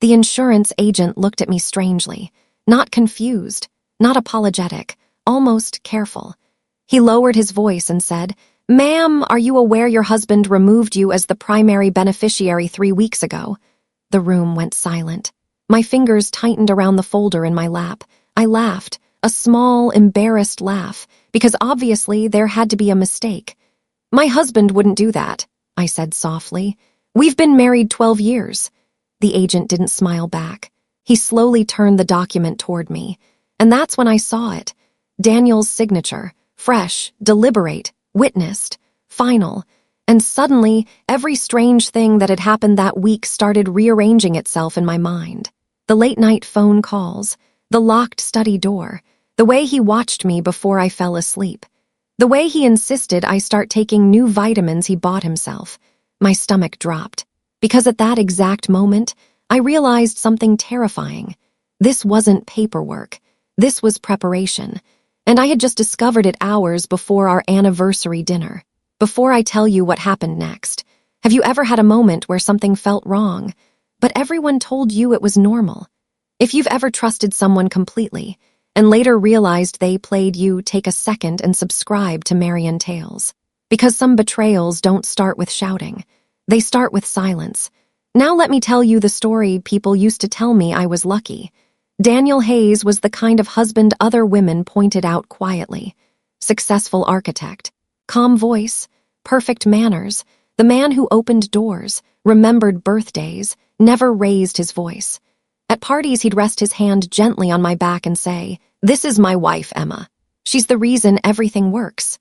The insurance agent looked at me strangely, not confused, not apologetic, almost careful. He lowered his voice and said, "Ma'am, are you aware your husband removed you as the primary beneficiary 3 weeks ago?" The room went silent. My fingers tightened around the folder in my lap. I laughed, a small, embarrassed laugh, because obviously there had to be a mistake. "My husband wouldn't do that," I said softly. "We've been married 12 years. The agent didn't smile back. He slowly turned the document toward me, and that's when I saw it. Daniel's signature, fresh, deliberate, witnessed, final, and suddenly every strange thing that had happened that week started rearranging itself in my mind. The late-night phone calls, the locked study door, the way he watched me before I fell asleep, the way he insisted I start taking new vitamins he bought himself. My stomach dropped, because at that exact moment, I realized something terrifying. This wasn't paperwork. This was preparation. And I had just discovered it hours before our anniversary dinner. Before I tell you what happened next, have you ever had a moment where something felt wrong, but everyone told you it was normal? If you've ever trusted someone completely, and later realized they played you, take a second and subscribe to Marrianne Tales. Because some betrayals don't start with shouting. They start with silence. Now let me tell you the story people used to tell me I was lucky. Daniel Hayes was the kind of husband other women pointed out quietly. Successful architect, calm voice, perfect manners, the man who opened doors, remembered birthdays, never raised his voice. At parties he'd rest his hand gently on my back and say, "This is my wife, Emma. She's the reason everything works."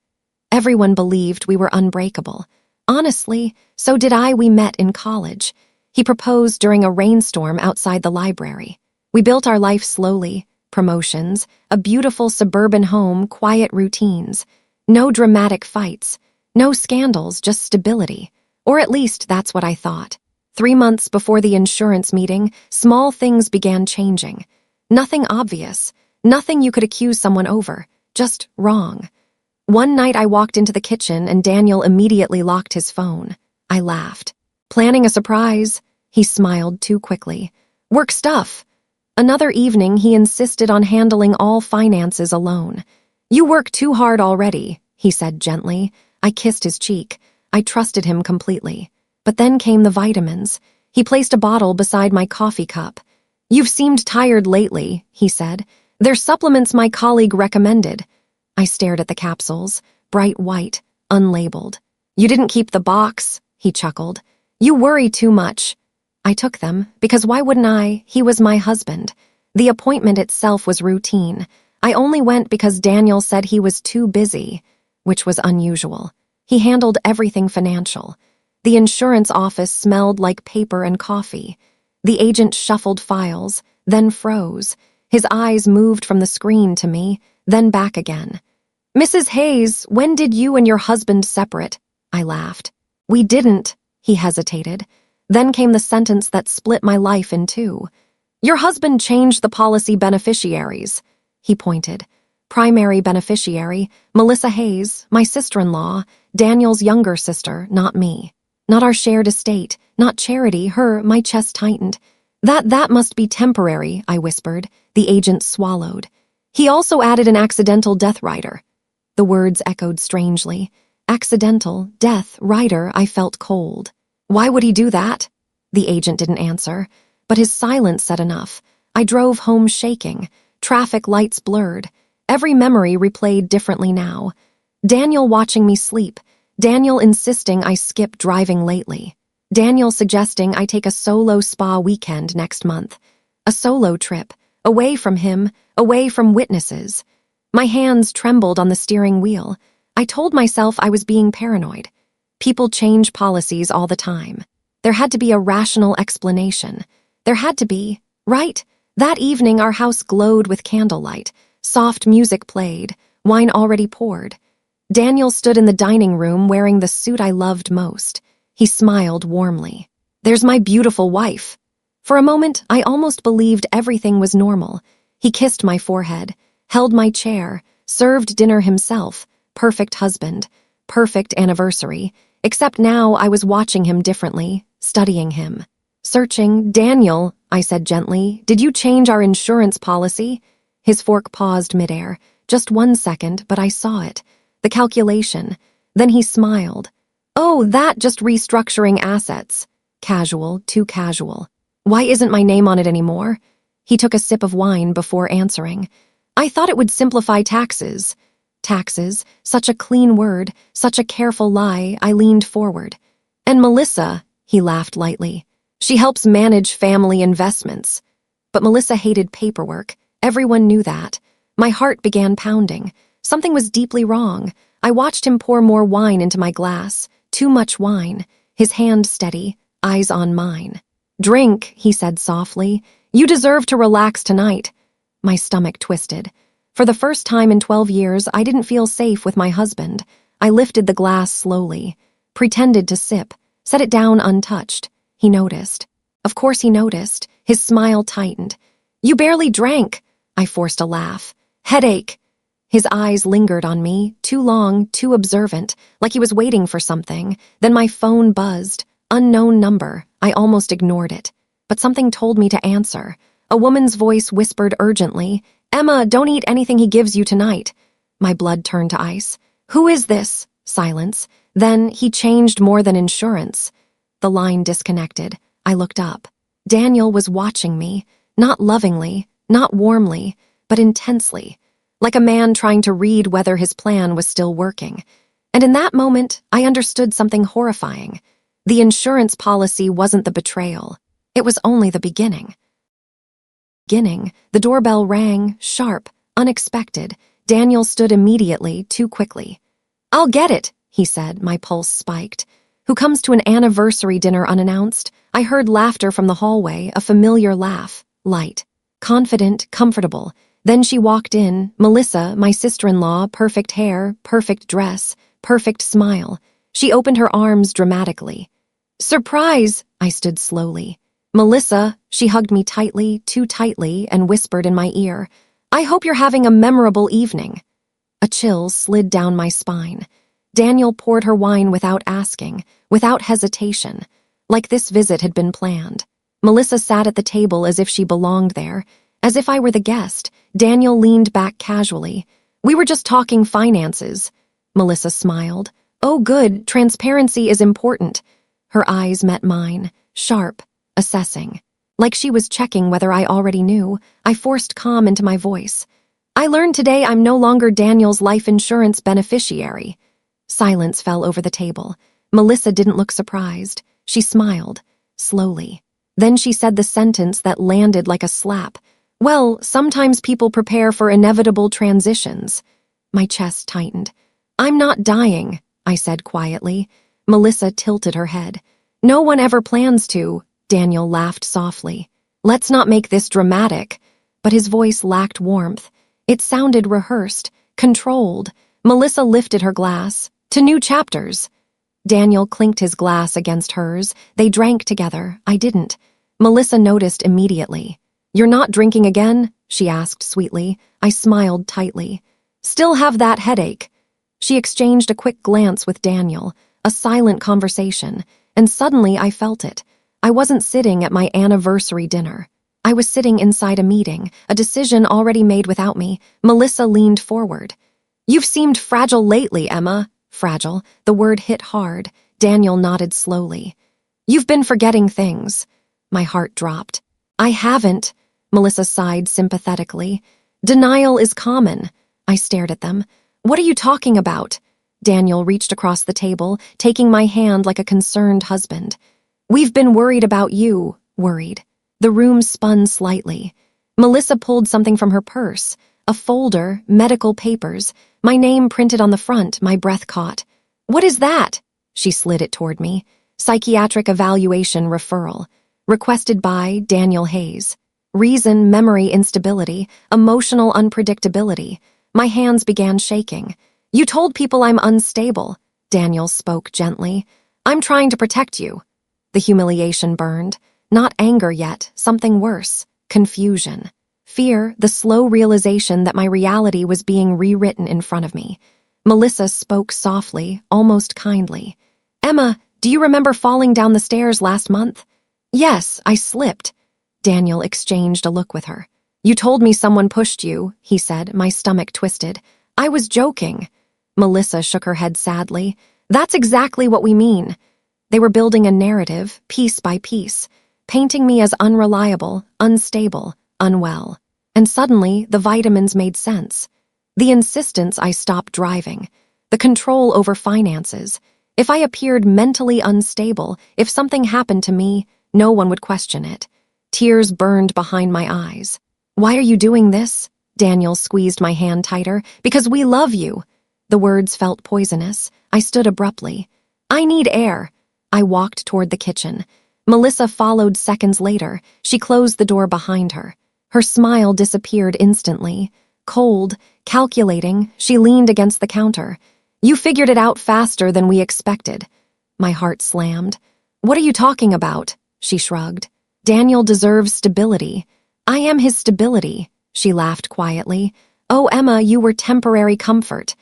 Everyone believed we were unbreakable. Honestly, so did I. We met in college. He proposed during a rainstorm outside the library. We built our life slowly, promotions, a beautiful suburban home, quiet routines. No dramatic fights, no scandals, just stability. Or at least that's what I thought. 3 months before the insurance meeting, small things began changing. Nothing obvious, nothing you could accuse someone over, just wrong. One night I walked into the kitchen and Daniel immediately locked his phone. I laughed. "Planning a surprise?" He smiled too quickly. "Work stuff." Another evening, he insisted on handling all finances alone. "You work too hard already," he said gently. I kissed his cheek. I trusted him completely. But then came the vitamins. He placed a bottle beside my coffee cup. "You've seemed tired lately," he said. "They're supplements my colleague recommended." I stared at the capsules, bright white, unlabeled. "You didn't keep the box," he chuckled. "You worry too much." I took them, because why wouldn't I? He was my husband. The appointment itself was routine. I only went because Daniel said he was too busy, which was unusual. He handled everything financial. The insurance office smelled like paper and coffee. The agent shuffled files, then froze. His eyes moved from the screen to me, then back again. "Mrs. Hayes, when did you and your husband separate?" I laughed. "We didn't," he hesitated. Then came the sentence that split my life in two. "Your husband changed the policy beneficiaries." He pointed. "Primary beneficiary, Melissa Hayes, my sister-in-law, Daniel's younger sister, not me. Not our shared estate, not charity, her." My chest tightened. That must be temporary," I whispered. The agent swallowed. "He also added an accidental death rider." The words echoed strangely. Accidental, death, rider. I felt cold. "Why would he do that?" The agent didn't answer, but his silence said enough. I drove home shaking. Traffic lights blurred. Every memory replayed differently now. Daniel watching me sleep. Daniel insisting I skip driving lately. Daniel suggesting I take a solo spa weekend next month. A solo trip, away from him, away from witnesses. My hands trembled on the steering wheel. I told myself I was being paranoid. People change policies all the time. There had to be a rational explanation. There had to be, right? That evening our house glowed with candlelight. Soft music played, wine already poured. Daniel stood in the dining room wearing the suit I loved most. He smiled warmly. "There's my beautiful wife." For a moment, I almost believed everything was normal. He kissed my forehead, held my chair, served dinner himself. Perfect husband, perfect anniversary. Except now I was watching him differently, studying him. Searching, "Daniel," I said gently. Did you change our insurance policy? His fork paused midair. Just 1 second, but I saw it. The calculation. Then he smiled. Oh, that just restructuring assets. Casual, too casual. Why isn't my name on it anymore? He took a sip of wine before answering. I thought it would simplify taxes. Taxes, such a clean word, such a careful lie. I leaned forward. And Melissa, he laughed lightly. She helps manage family investments. But Melissa hated paperwork. Everyone knew that. My heart began pounding. Something was deeply wrong. I watched him pour more wine into my glass. Too much wine. His hand steady, eyes on mine. Drink, he said softly. You deserve to relax tonight. My stomach twisted. For the first time in 12 years, I didn't feel safe with my husband. I lifted the glass slowly, pretended to sip, set it down untouched. He noticed. Of course he noticed. His smile tightened. You barely drank. I forced a laugh. Headache. His eyes lingered on me, too long, too observant, like he was waiting for something. Then my phone buzzed. Unknown number. I almost ignored it. But something told me to answer. A woman's voice whispered urgently, Emma, don't eat anything he gives you tonight. My blood turned to ice. Who is this? Silence. Then he changed more than insurance. The line disconnected. I looked up. Daniel was watching me, not lovingly, not warmly, but intensely, like a man trying to read whether his plan was still working. And in that moment, I understood something horrifying. The insurance policy wasn't the betrayal. It was only the beginning. The doorbell rang, sharp, unexpected. Daniel stood immediately, too quickly. I'll get it, he said, my pulse spiked. Who comes to an anniversary dinner unannounced? I heard laughter from the hallway, a familiar laugh, light, confident, comfortable. Then she walked in, Melissa, my sister-in-law, perfect hair, perfect dress, perfect smile. She opened her arms dramatically. Surprise! I stood slowly. Melissa, she hugged me tightly, too tightly, and whispered in my ear, I hope you're having a memorable evening. A chill slid down my spine. Daniel poured her wine without asking, without hesitation, like this visit had been planned. Melissa sat at the table as if she belonged there, as if I were the guest. Daniel leaned back casually. We were just talking finances. Melissa smiled. Oh, good, transparency is important. Her eyes met mine, sharp, assessing. Like she was checking whether I already knew. I forced calm into my voice. I learned today I'm no longer Daniel's life insurance beneficiary. Silence fell over the table. Melissa didn't look surprised. She smiled, slowly. Then she said the sentence that landed like a slap. Well, sometimes people prepare for inevitable transitions. My chest tightened. I'm not dying, I said quietly. Melissa tilted her head. No one ever plans to. Daniel laughed softly. Let's not make this dramatic. But his voice lacked warmth. It sounded rehearsed, controlled. Melissa lifted her glass. To new chapters. Daniel clinked his glass against hers. They drank together. I didn't. Melissa noticed immediately. You're not drinking again? She asked sweetly. I smiled tightly. Still have that headache. She exchanged a quick glance with Daniel, a silent conversation, and suddenly I felt it. I wasn't sitting at my anniversary dinner. I was sitting inside a meeting, a decision already made without me. Melissa leaned forward. You've seemed fragile lately, Emma. Fragile. The word hit hard. Daniel nodded slowly. You've been forgetting things. My heart dropped. I haven't. Melissa sighed sympathetically. Denial is common. I stared at them. What are you talking about? Daniel reached across the table, taking my hand like a concerned husband. We've been worried about you, worried. The room spun slightly. Melissa pulled something from her purse. A folder, medical papers. My name printed on the front, my breath caught. What is that? She slid it toward me. Psychiatric evaluation referral. Requested by Daniel Hayes. Reason, memory instability, emotional unpredictability. My hands began shaking. You told people I'm unstable. Daniel spoke gently. I'm trying to protect you. The humiliation burned. Not anger yet, something worse. Confusion. Fear, the slow realization that my reality was being rewritten in front of me. Melissa spoke softly, almost kindly. Emma, do you remember falling down the stairs last month? Yes, I slipped. Daniel exchanged a look with her. You told me someone pushed you, he said, my stomach twisted. I was joking. Melissa shook her head sadly. That's exactly what we mean. They were building a narrative, piece by piece, painting me as unreliable, unstable, unwell. And suddenly, the vitamins made sense. The insistence I stop driving, the control over finances. If I appeared mentally unstable, if something happened to me, no one would question it. Tears burned behind my eyes. Why are you doing this? Daniel squeezed my hand tighter. Because we love you. The words felt poisonous. I stood abruptly. I need air. I walked toward the kitchen. Melissa followed seconds later. She closed the door behind her. Her smile disappeared instantly. Cold, calculating, she leaned against the counter. You figured it out faster than we expected. My heart slammed. What are you talking about? She shrugged. Daniel deserves stability. I am his stability. She laughed quietly. Oh, Emma, you were temporary comfort.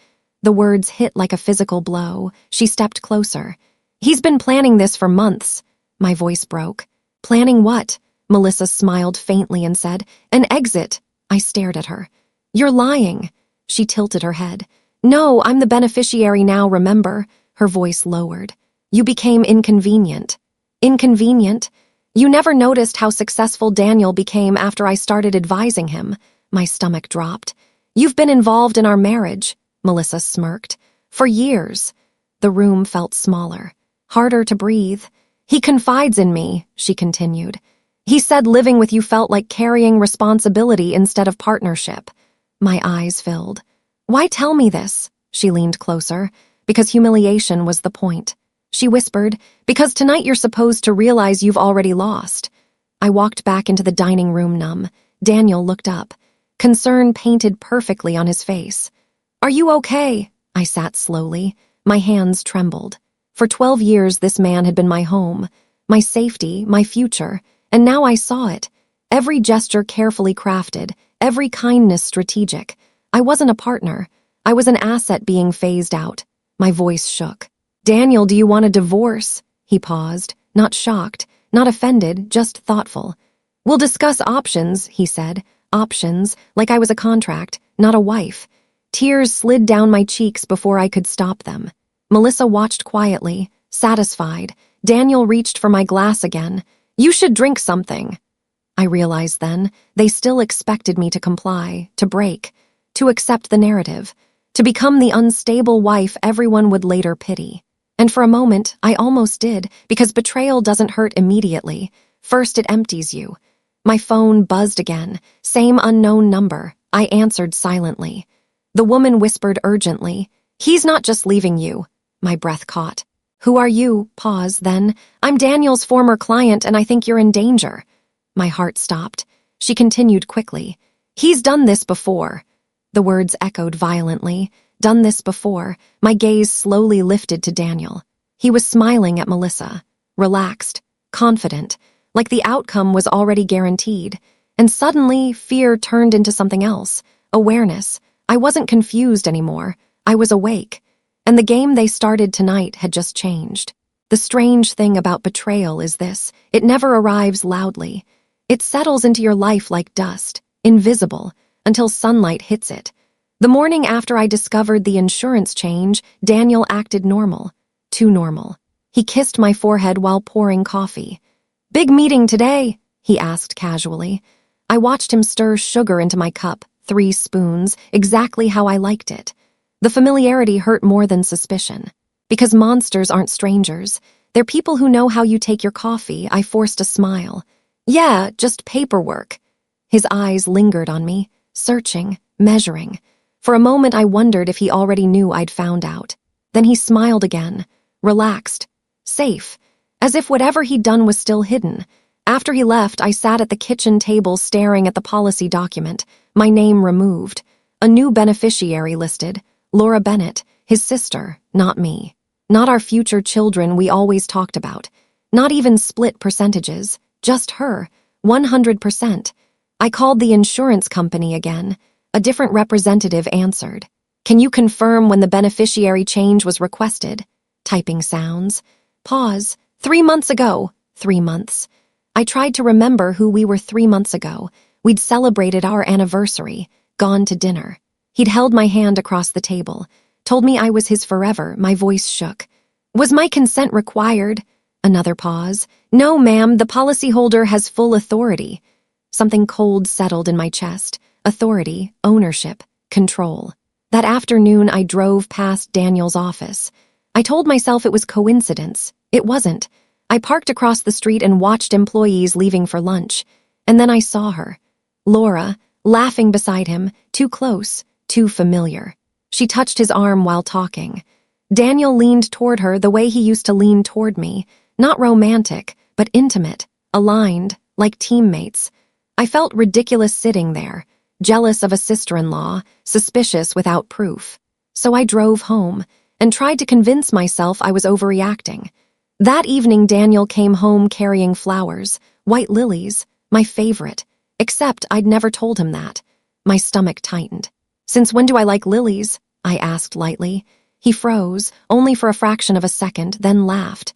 The words hit like a physical blow. She stepped closer. He's been planning this for months. My voice broke. Planning what? Melissa smiled faintly and said, an exit. I stared at her. You're lying. She tilted her head. No, I'm the beneficiary now, remember? Her voice lowered. You became inconvenient. Inconvenient? You never noticed how successful Daniel became after I started advising him. My stomach dropped. You've been involved in our marriage, Melissa smirked. For years. The room felt smaller, harder to breathe. He confides in me, she continued. He said living with you felt like carrying responsibility instead of partnership. My eyes filled. Why tell me this? She leaned closer. Because humiliation was the point. She whispered, because tonight you're supposed to realize you've already lost. I walked back into the dining room numb. Daniel looked up. Concern painted perfectly on his face. Are you okay? I sat slowly. My hands trembled. For 12 years this man had been my home, my safety, my future, and now I saw it. Every gesture carefully crafted, every kindness strategic. I wasn't a partner. I was an asset being phased out. My voice shook. Daniel, do you want a divorce? He paused, not shocked, not offended, just thoughtful. We'll discuss options, he said. Options, like I was a contract, not a wife. Tears slid down my cheeks before I could stop them. Melissa watched quietly, satisfied. Daniel reached for my glass again. You should drink something. I realized then, they still expected me to comply, to break, to accept the narrative, to become the unstable wife everyone would later pity. And for a moment, I almost did, because betrayal doesn't hurt immediately. First, it empties you. My phone buzzed again, same unknown number. I answered silently. The woman whispered urgently, he's not just leaving you. My breath caught. Who are you? Pause, then. I'm Daniel's former client and I think you're in danger. My heart stopped. She continued quickly. He's done this before. The words echoed violently. Done this before. My gaze slowly lifted to Daniel. He was smiling at Melissa, relaxed, confident, like the outcome was already guaranteed. And suddenly, fear turned into something else. Awareness. I wasn't confused anymore. I was awake. And the game they started tonight had just changed. The strange thing about betrayal is this. It never arrives loudly. It settles into your life like dust, invisible, until sunlight hits it. The morning after I discovered the insurance change, Daniel acted normal. Too normal. He kissed my forehead while pouring coffee. Big meeting today, he asked casually. I watched him stir sugar into my cup, 3 spoons, exactly how I liked it. The familiarity hurt more than suspicion. Because monsters aren't strangers. They're people who know how you take your coffee. I forced a smile. Yeah, just paperwork. His eyes lingered on me, searching, measuring. For a moment I wondered if he already knew I'd found out. Then he smiled again, relaxed, safe, as if whatever he'd done was still hidden. After he left, I sat at the kitchen table staring at the policy document, my name removed. A new beneficiary listed, Laura Bennett, his sister, not me. Not our future children we always talked about. Not even split percentages, just her, 100%. I called the insurance company again. A different representative answered. Can you confirm when the beneficiary change was requested? Typing sounds. Pause. 3 months ago. 3 months. I tried to remember who we were 3 months ago. We'd celebrated our anniversary, gone to dinner. He'd held my hand across the table, told me I was his forever. My voice shook. Was my consent required? Another pause. No, ma'am, the policyholder has full authority. Something cold settled in my chest. Authority, ownership, control. That afternoon, I drove past Daniel's office. I told myself it was coincidence. It wasn't. I parked across the street and watched employees leaving for lunch. And then I saw her. Laura, laughing beside him, too close, too familiar. She touched his arm while talking. Daniel leaned toward her the way he used to lean toward me, not romantic, but intimate, aligned, like teammates. I felt ridiculous sitting there, jealous of a sister-in-law, suspicious without proof. So I drove home and tried to convince myself I was overreacting. That evening, Daniel came home carrying flowers, white lilies, my favorite, except I'd never told him that. My stomach tightened. Since when do I like lilies? I asked lightly. He froze, only for a fraction of a second, then laughed.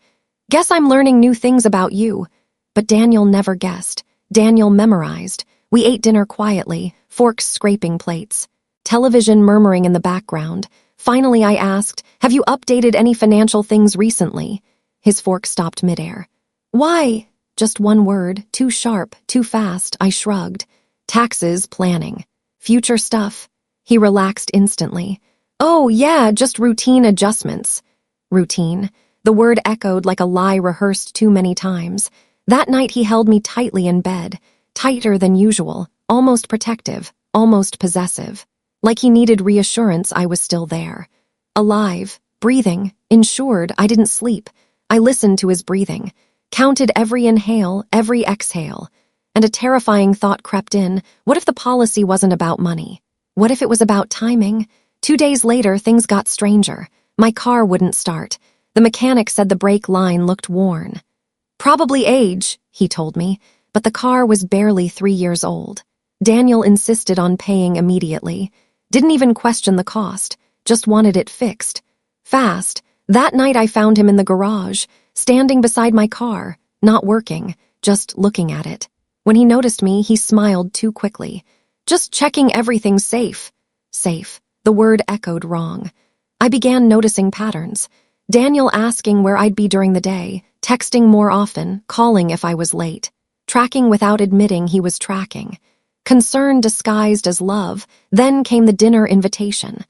Guess I'm learning new things about you. But Daniel never guessed. Daniel memorized. We ate dinner quietly, forks scraping plates. Television murmuring in the background. Finally, I asked, have you updated any financial things recently? His fork stopped midair. Why? Just one word, too sharp, too fast, I shrugged. Taxes, planning. Future stuff. He relaxed instantly. Oh, yeah, just routine adjustments. Routine. The word echoed like a lie rehearsed too many times. That night he held me tightly in bed, tighter than usual, almost protective, almost possessive. Like he needed reassurance I was still there. Alive, breathing, insured, I didn't sleep. I listened to his breathing, counted every inhale, every exhale. And a terrifying thought crept in. What if the policy wasn't about money? What if it was about timing? 2 days later, things got stranger. My car wouldn't start. The mechanic said the brake line looked worn. Probably age, he told me, but the car was barely 3 years old. Daniel insisted on paying immediately. Didn't even question the cost, just wanted it fixed. Fast. That night I found him in the garage, standing beside my car, not working, just looking at it. When he noticed me, he smiled too quickly. Just checking everything's safe. Safe. The word echoed wrong. I began noticing patterns. Daniel asking where I'd be during the day, texting more often, calling if I was late. Tracking without admitting he was tracking. Concern disguised as love. Then came the dinner invitation.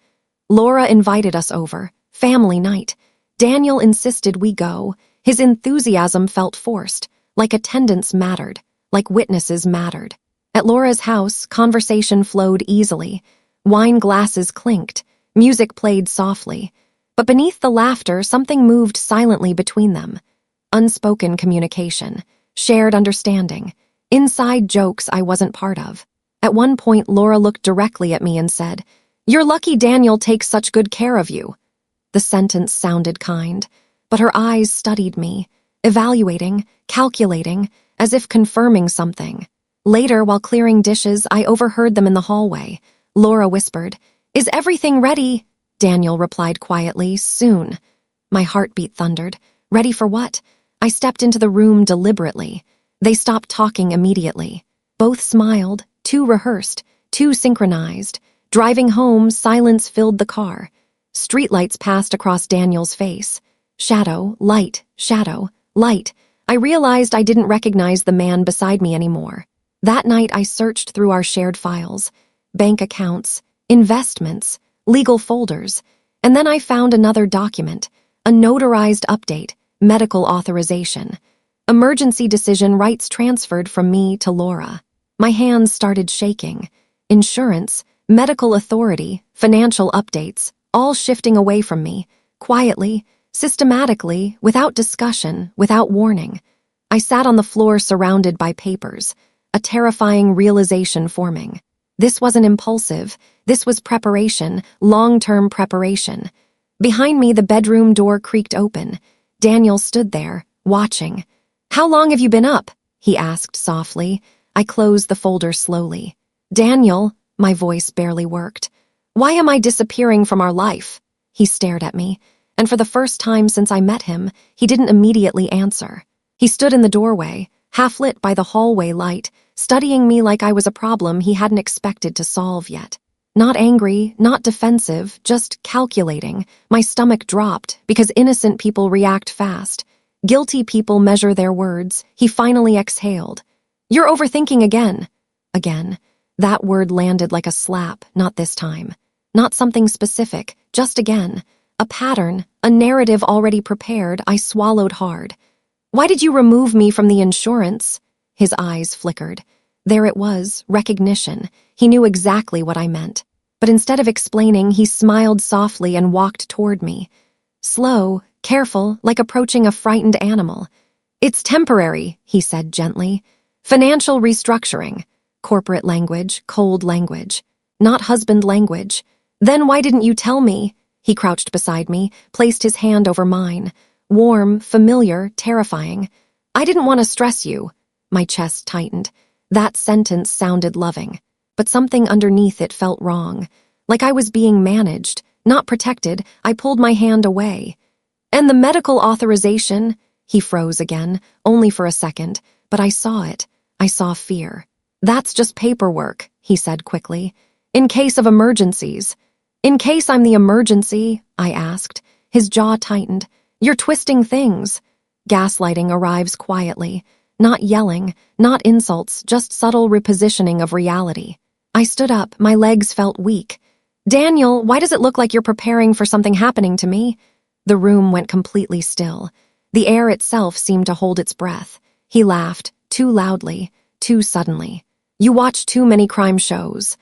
Laura invited us over. Family night. Daniel insisted we go. His enthusiasm felt forced, like attendance mattered, like witnesses mattered. At Laura's house, conversation flowed easily. Wine glasses clinked. Music played softly. But beneath the laughter, something moved silently between them. Unspoken communication. Shared understanding. Inside jokes I wasn't part of. At one point, Laura looked directly at me and said, "You're lucky Daniel takes such good care of you." The sentence sounded kind, but her eyes studied me, evaluating, calculating, as if confirming something. Later, while clearing dishes, I overheard them in the hallway. Laura whispered, "Is everything ready?" Daniel replied quietly, "Soon." My heartbeat thundered. Ready for what? I stepped into the room deliberately. They stopped talking immediately. Both smiled, too rehearsed, too synchronized. Driving home, silence filled the car. Streetlights passed across Daniel's face. Shadow, light, shadow, light. I realized I didn't recognize the man beside me anymore. That night I searched through our shared files, bank accounts, investments, legal folders, and then I found another document, a notarized update, medical authorization. Emergency decision rights transferred from me to Laura. My hands started shaking. Insurance, medical authority, financial updates, all shifting away from me, quietly, systematically, without discussion, without warning. I sat on the floor surrounded by papers, a terrifying realization forming. This wasn't impulsive. This was preparation, long-term preparation. Behind me, the bedroom door creaked open. Daniel stood there, watching. "How long have you been up?" he asked softly. I closed the folder slowly. "Daniel," my voice barely worked. "Why am I disappearing from our life?" He stared at me, and for the first time since I met him, he didn't immediately answer. He stood in the doorway, half-lit by the hallway light, studying me like I was a problem he hadn't expected to solve yet. Not angry, not defensive, just calculating. My stomach dropped because innocent people react fast. Guilty people measure their words. He finally exhaled. "You're overthinking again." Again. That word landed like a slap, not this time. Not something specific, just again. A pattern, a narrative already prepared. I swallowed hard. "Why did you remove me from the insurance?" His eyes flickered. There it was, recognition. He knew exactly what I meant. But instead of explaining, he smiled softly and walked toward me. Slow, careful, like approaching a frightened animal. "It's temporary," he said gently. "Financial restructuring." Corporate language, cold language. Not husband language. "Then why didn't you tell me?" He crouched beside me, placed his hand over mine. Warm, familiar, terrifying. "I didn't want to stress you." My chest tightened. That sentence sounded loving, but something underneath it felt wrong. Like I was being managed, not protected. I pulled my hand away. "And the medical authorization?" He froze again, only for a second, but I saw it. I saw fear. "That's just paperwork," he said quickly. "In case of emergencies." "In case I'm the emergency?" I asked. His jaw tightened. "You're twisting things." Gaslighting arrives quietly. Not yelling, not insults, just subtle repositioning of reality. I stood up, my legs felt weak. "Daniel, why does it look like you're preparing for something happening to me?" The room went completely still. The air itself seemed to hold its breath. He laughed, too loudly, too suddenly. "You watch too many crime shows."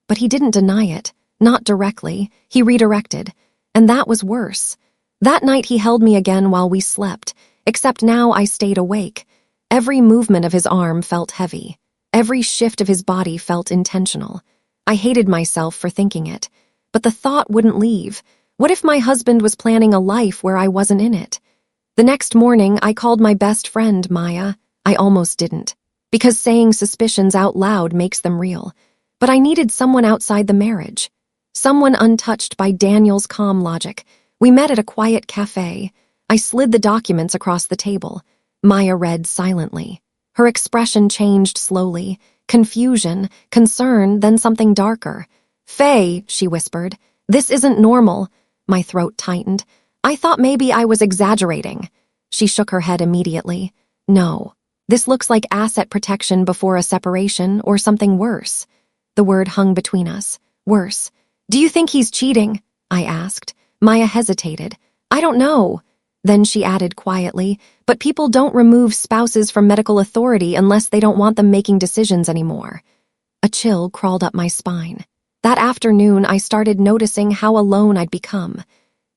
But he didn't deny it. Not directly. He redirected. And that was worse. That night he held me again while we slept, except now I stayed awake. Every movement of his arm felt heavy. Every shift of his body felt intentional. I hated myself for thinking it. But the thought wouldn't leave. What if my husband was planning a life where I wasn't in it? The next morning, I called my best friend, Maya. I almost didn't, because saying suspicions out loud makes them real. But I needed someone outside the marriage. Someone untouched by Daniel's calm logic. We met at a quiet cafe. I slid the documents across the table. Maya read silently. Her expression changed slowly. Confusion, concern, then something darker. "Faye," she whispered, "this isn't normal." My throat tightened. I thought maybe I was exaggerating. She shook her head immediately. "No, this looks like asset protection before a separation or something worse." The word hung between us. Worse. "Do you think he's cheating?" I asked. Maya hesitated. "I don't know." Then she added quietly, "But people don't remove spouses from medical authority unless they don't want them making decisions anymore." A chill crawled up my spine. That afternoon, I started noticing how alone I'd become.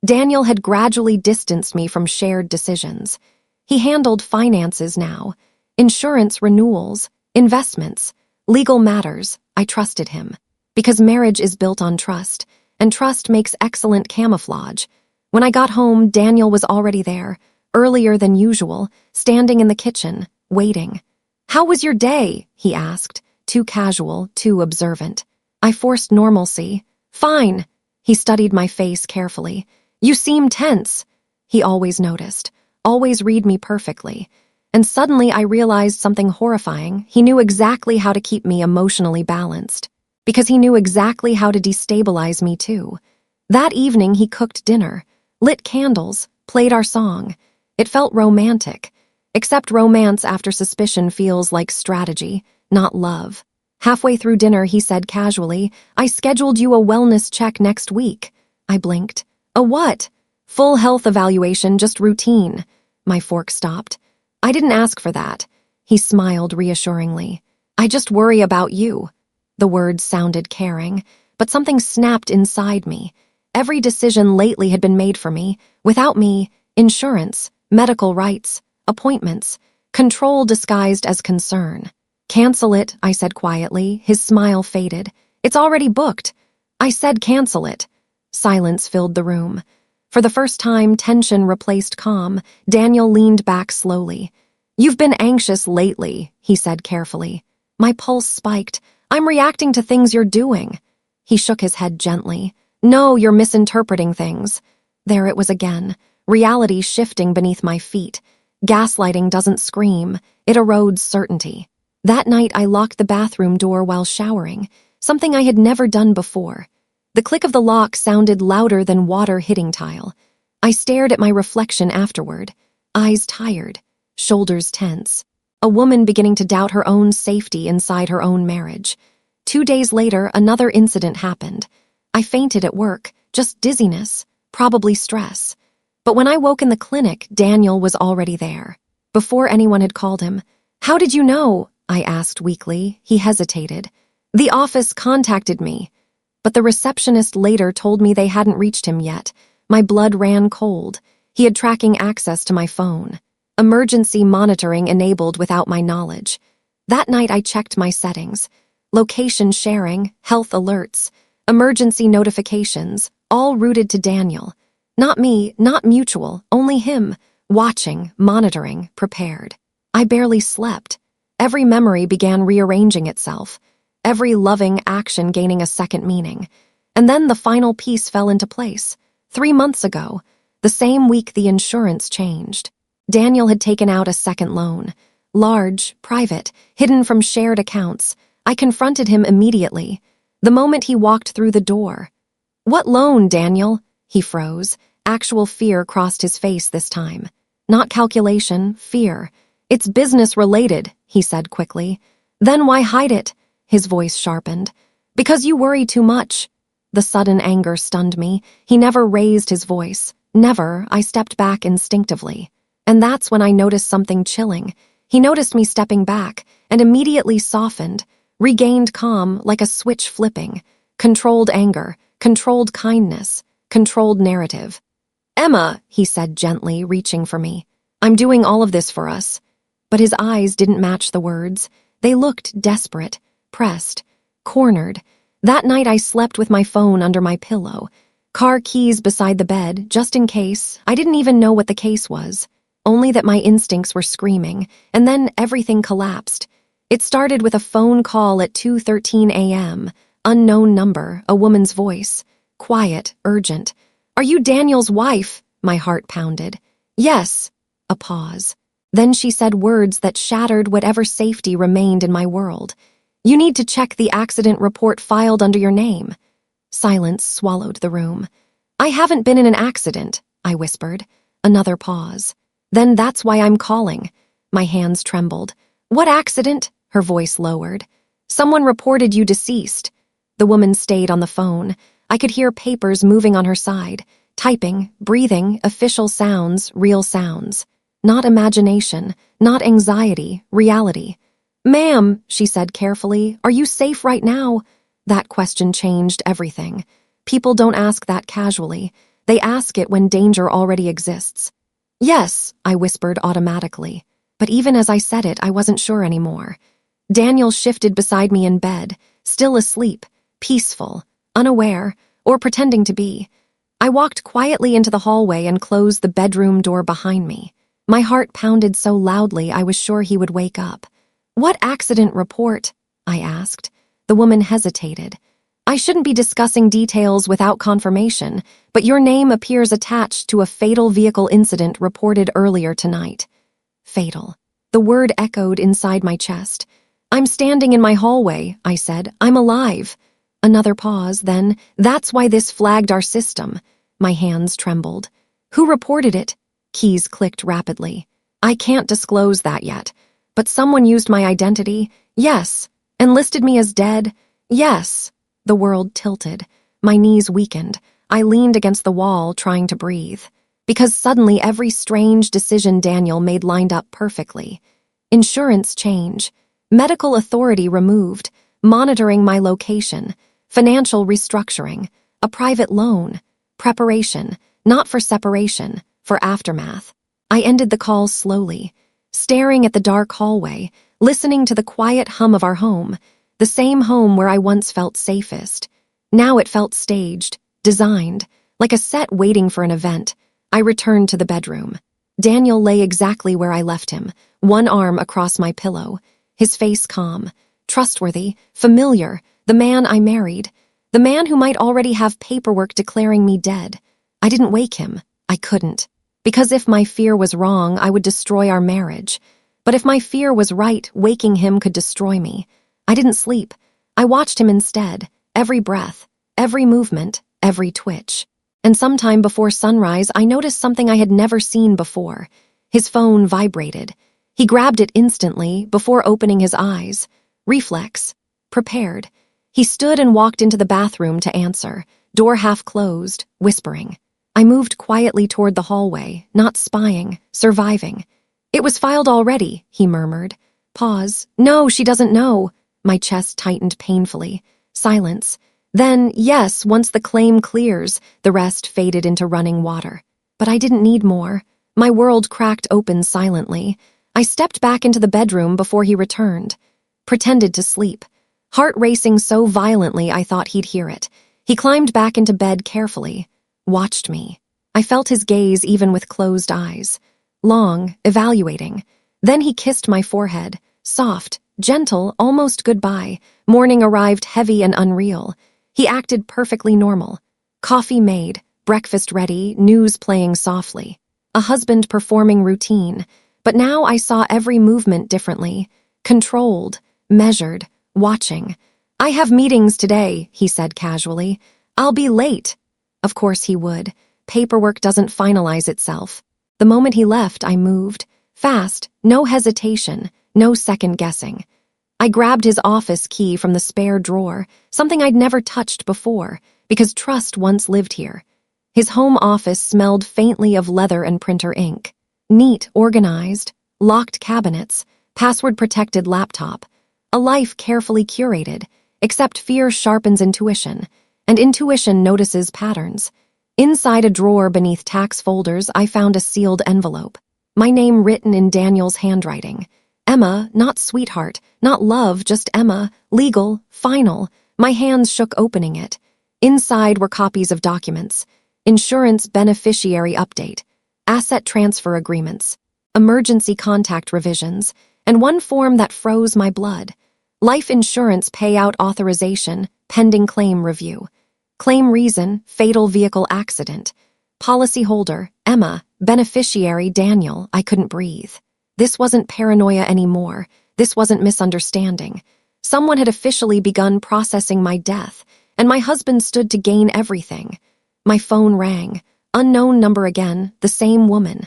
Daniel had gradually distanced me from shared decisions. He handled finances now, insurance renewals, investments, legal matters. I trusted him. Because marriage is built on trust, and trust makes excellent camouflage. When I got home, Daniel was already there, earlier than usual, standing in the kitchen, waiting. "How was your day?" he asked, too casual, too observant. I forced normalcy. "Fine." He studied my face carefully. "You seem tense." He always noticed, always read me perfectly. And suddenly I realized something horrifying. He knew exactly how to keep me emotionally balanced. Because he knew exactly how to destabilize me too. That evening he cooked dinner, lit candles, played our song. It felt romantic. Except romance after suspicion feels like strategy, not love. Halfway through dinner he said casually, "I scheduled you a wellness check next week." I blinked. "A what?" "Full health evaluation, just routine." My fork stopped. "I didn't ask for that." He smiled reassuringly. "I just worry about you." The words sounded caring, but something snapped inside me. Every decision lately had been made for me. Without me, insurance, medical rights, appointments, control disguised as concern. "Cancel it," I said quietly. His smile faded. "It's already booked." I said cancel it. Silence filled the room. For the first time, tension replaced calm. Daniel leaned back slowly. "You've been anxious lately," he said carefully. My pulse spiked. "I'm reacting to things you're doing." He shook his head gently. "No, you're misinterpreting things." There it was again, reality shifting beneath my feet. Gaslighting doesn't scream, it erodes certainty. That night, I locked the bathroom door while showering, something I had never done before. The click of the lock sounded louder than water hitting tile. I stared at my reflection afterward, eyes tired, shoulders tense. A woman beginning to doubt her own safety inside her own marriage. 2 days later, another incident happened. I fainted at work, just dizziness, probably stress. But when I woke in the clinic, Daniel was already there. Before anyone had called him. "How did you know?" I asked weakly. He hesitated. "The office contacted me." But the receptionist later told me they hadn't reached him yet. My blood ran cold. He had tracking access to my phone. Emergency monitoring enabled without my knowledge. That night I checked my settings. Location sharing, health alerts, emergency notifications, all routed to Daniel. Not me, not mutual, only him, watching, monitoring, prepared. I barely slept. Every memory began rearranging itself, every loving action gaining a second meaning. And then the final piece fell into place. 3 months ago, the same week the insurance changed. Daniel had taken out a second loan. Large, private, hidden from shared accounts. I confronted him immediately, the moment he walked through the door. "What loan, Daniel?" He froze. Actual fear crossed his face this time. Not calculation, fear. "It's business-related," he said quickly. "Then why hide it?" His voice sharpened. "Because you worry too much." The sudden anger stunned me. He never raised his voice. Never. I stepped back instinctively. And that's when I noticed something chilling. He noticed me stepping back and immediately softened, regained calm like a switch flipping. Controlled anger, controlled kindness, controlled narrative. "Emma," he said gently, reaching for me. "I'm doing all of this for us." But his eyes didn't match the words. They looked desperate, pressed, cornered. That night I slept with my phone under my pillow. Car keys beside the bed, just in case. I didn't even know what the case was. Only that my instincts were screaming, and then everything collapsed. It started with a phone call at 2:13 a.m., unknown number, a woman's voice. Quiet, urgent. "Are you Daniel's wife?" My heart pounded. "Yes." A pause. Then she said words that shattered whatever safety remained in my world. "You need to check the accident report filed under your name." Silence swallowed the room. "I haven't been in an accident," I whispered. Another pause. "Then that's why I'm calling." My hands trembled. "What accident?" Her voice lowered. "Someone reported you deceased." The woman stayed on the phone. I could hear papers moving on her side, typing, breathing, official sounds, real sounds. Not imagination, not anxiety, reality. "Ma'am," she said carefully, "are you safe right now?" That question changed everything. People don't ask that casually. They ask it when danger already exists. "Yes," I whispered automatically. But even as I said it, I wasn't sure anymore. Daniel shifted beside me in bed, still asleep, peaceful, unaware, or pretending to be. I walked quietly into the hallway and closed the bedroom door behind me. My heart pounded so loudly I was sure he would wake up. "What accident report?" I asked. The woman hesitated. "I shouldn't be discussing details without confirmation, but your name appears attached to a fatal vehicle incident reported earlier tonight." Fatal. The word echoed inside my chest. "I'm standing in my hallway," I said. "I'm alive." Another pause, then, "That's why this flagged our system." My hands trembled. "Who reported it?" Keys clicked rapidly. "I can't disclose that yet. But someone used my identity, yes. And listed me as dead, yes." The world tilted. My knees weakened. I leaned against the wall, trying to breathe. Because suddenly every strange decision Daniel made lined up perfectly. Insurance change. Medical authority removed. Monitoring my location. Financial restructuring. A private loan. Preparation. Not for separation. For aftermath. I ended the call slowly, staring at the dark hallway, listening to the quiet hum of our home, the same home where I once felt safest. Now it felt staged, designed, like a set waiting for an event. I returned to the bedroom. Daniel lay exactly where I left him, one arm across my pillow, his face calm, trustworthy, familiar, the man I married, the man who might already have paperwork declaring me dead. I didn't wake him. I couldn't. Because if my fear was wrong, I would destroy our marriage. But if my fear was right, waking him could destroy me. I didn't sleep. I watched him instead, every breath, every movement, every twitch. And sometime before sunrise, I noticed something I had never seen before. His phone vibrated. He grabbed it instantly, before opening his eyes. Reflex. Prepared. He stood and walked into the bathroom to answer, door half closed, whispering. I moved quietly toward the hallway, not spying, surviving. It was filed already, he murmured. Pause. No, she doesn't know. My chest tightened painfully. Silence. Then, yes, once the claim clears, the rest faded into running water. But I didn't need more. My world cracked open silently. I stepped back into the bedroom before he returned. Pretended to sleep. Heart racing so violently I thought he'd hear it. He climbed back into bed carefully. Watched me. I felt his gaze even with closed eyes. Long, evaluating. Then he kissed my forehead. Soft, gentle, almost goodbye. Morning arrived heavy and unreal. He acted perfectly normal. Coffee made, breakfast ready, news playing softly. A husband performing routine. But now I saw every movement differently. Controlled, measured, watching. I have meetings today, he said casually. I'll be late. Of course he would. Paperwork doesn't finalize itself. The moment he left, I moved. Fast, no hesitation, no second guessing. I grabbed his office key from the spare drawer, something I'd never touched before, because trust once lived here. His home office smelled faintly of leather and printer ink. Neat, organized, locked cabinets, password-protected laptop. A life carefully curated, except fear sharpens intuition, and intuition notices patterns. Inside a drawer beneath tax folders, I found a sealed envelope. My name written in Daniel's handwriting. Emma, not sweetheart, not love, just Emma, legal, final. My hands shook opening it. Inside were copies of documents. Insurance beneficiary update, asset transfer agreements, emergency contact revisions, and one form that froze my blood. Life insurance payout authorization, pending claim review. Claim reason, fatal vehicle accident. Policyholder, Emma. Beneficiary, Daniel. I couldn't breathe. This wasn't paranoia anymore. This wasn't misunderstanding. Someone had officially begun processing my death, and my husband stood to gain everything. My phone rang. Unknown number again, the same woman.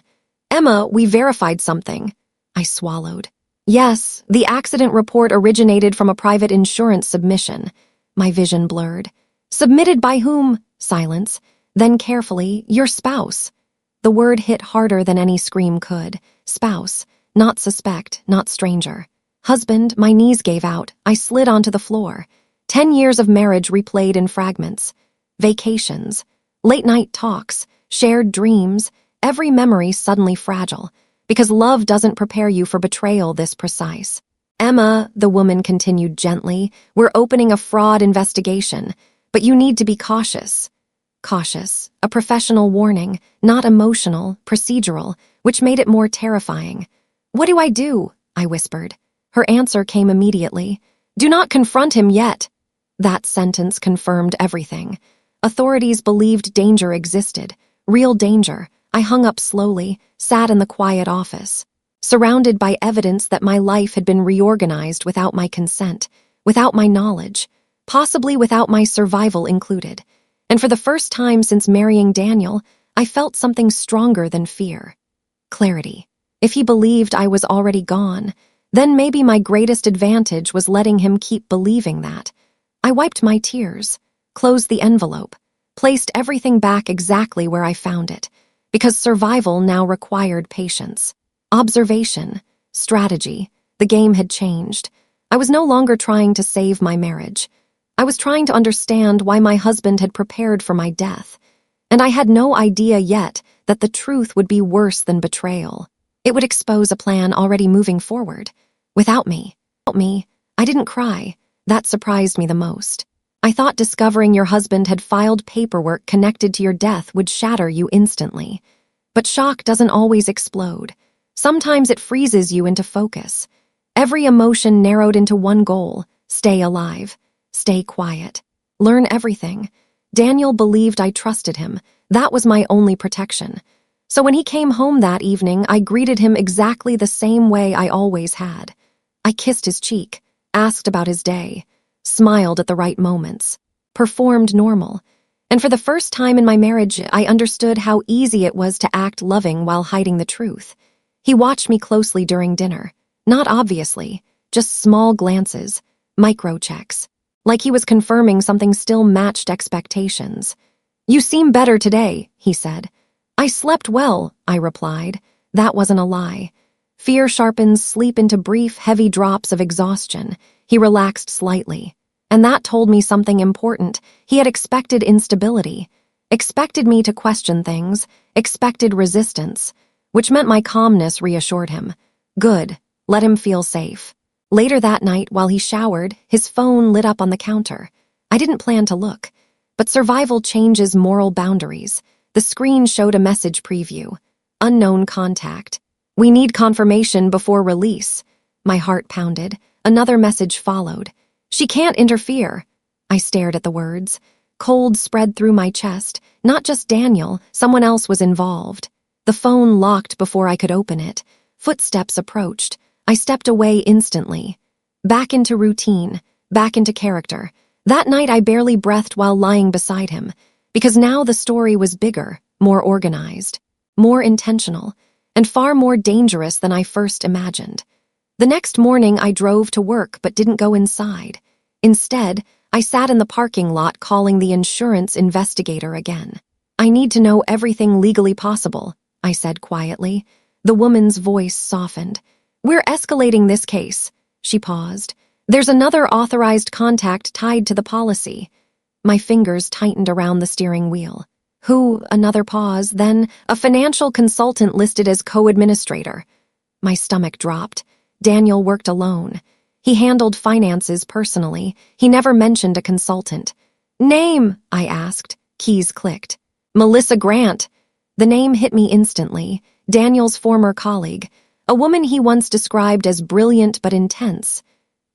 Emma, we verified something. I swallowed. Yes, the accident report originated from a private insurance submission. My vision blurred. Submitted by whom? Silence. Then carefully, your spouse. The word hit harder than any scream could. Spouse. Not suspect, not stranger. Husband, my knees gave out. I slid onto the floor. 10 years of marriage replayed in fragments. Vacations. Late-night talks. Shared dreams. Every memory suddenly fragile. Because love doesn't prepare you for betrayal this precise. Emma, the woman continued gently, we're opening a fraud investigation. But you need to be cautious. Cautious, a professional warning, not emotional, procedural, which made it more terrifying. What do I do? I whispered. Her answer came immediately. Do not confront him yet. That sentence confirmed everything. Authorities believed danger existed. Real danger. I hung up slowly, sat in the quiet office, surrounded by evidence that my life had been reorganized without my consent, without my knowledge. Possibly without my survival included. And for the first time since marrying Daniel, I felt something stronger than fear. Clarity. If he believed I was already gone, then maybe my greatest advantage was letting him keep believing that. I wiped my tears, closed the envelope, placed everything back exactly where I found it, because survival now required patience. Observation, strategy. The game had changed. I was no longer trying to save my marriage. I was trying to understand why my husband had prepared for my death, and I had no idea yet that the truth would be worse than betrayal. It would expose a plan already moving forward. Without me, I didn't cry. That surprised me the most. I thought discovering your husband had filed paperwork connected to your death would shatter you instantly. But shock doesn't always explode. Sometimes it freezes you into focus. Every emotion narrowed into one goal: stay alive. Stay quiet. Learn everything. Daniel believed I trusted him. That was my only protection. So when he came home that evening, I greeted him exactly the same way I always had. I kissed his cheek, asked about his day, smiled at the right moments, performed normal. And for the first time in my marriage, I understood how easy it was to act loving while hiding the truth. He watched me closely during dinner, not obviously, just small glances, micro-checks, like he was confirming something still matched expectations. "You seem better today," he said. "I slept well," I replied. That wasn't a lie. Fear sharpens sleep into brief, heavy drops of exhaustion. He relaxed slightly. And that told me something important. He had expected instability, expected me to question things, expected resistance, which meant my calmness reassured him. Good, let him feel safe. Later that night, while he showered, his phone lit up on the counter. I didn't plan to look, but survival changes moral boundaries. The screen showed a message preview. Unknown contact. "We need confirmation before release." My heart pounded. Another message followed. "She can't interfere." I stared at the words. Cold spread through my chest. Not just Daniel, someone else was involved. The phone locked before I could open it. Footsteps approached. I stepped away instantly. Back into routine, back into character. That night I barely breathed while lying beside him, because now the story was bigger, more organized, more intentional, and far more dangerous than I first imagined. The next morning I drove to work but didn't go inside. Instead, I sat in the parking lot calling the insurance investigator again. "I need to know everything legally possible," I said quietly. The woman's voice softened. "We're escalating this case." She paused. "There's another authorized contact tied to the policy." My fingers tightened around the steering wheel. "Who?" Another pause, then "a financial consultant listed as co-administrator." My stomach dropped. Daniel worked alone. He handled finances personally. He never mentioned a consultant. "Name?" I asked. Keys clicked. "Melissa Grant." The name hit me instantly. Daniel's former colleague. A woman he once described as brilliant but intense.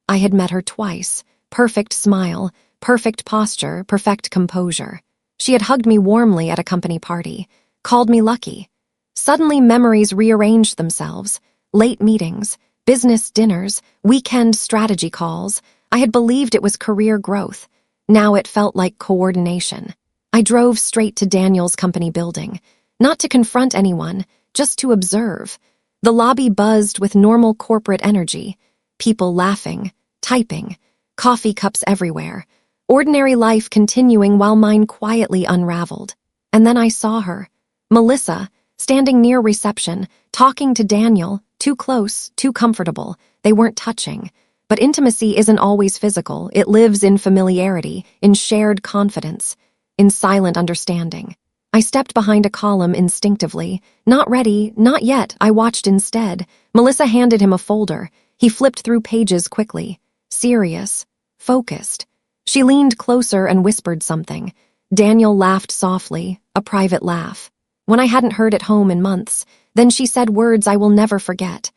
I had met her twice. Perfect smile, perfect posture, perfect composure. She had hugged me warmly at a company party, called me lucky. Suddenly memories rearranged themselves. Late meetings, business dinners, weekend strategy calls. I had believed it was career growth. Now it felt like coordination. I drove straight to Daniel's company building, not to confront anyone, just to observe. The lobby buzzed with normal corporate energy. People laughing, typing, coffee cups everywhere. Ordinary life continuing while mine quietly unraveled. And then I saw her, Melissa, standing near reception, talking to Daniel, too close, too comfortable. They weren't touching. But intimacy isn't always physical. It lives in familiarity, in shared confidence, in silent understanding. I stepped behind a column instinctively. Not ready, not yet, I watched instead. Melissa handed him a folder. He flipped through pages quickly. Serious, focused. She leaned closer and whispered something. Daniel laughed softly, a private laugh. When I hadn't heard at home in months, then she said words I will never forget.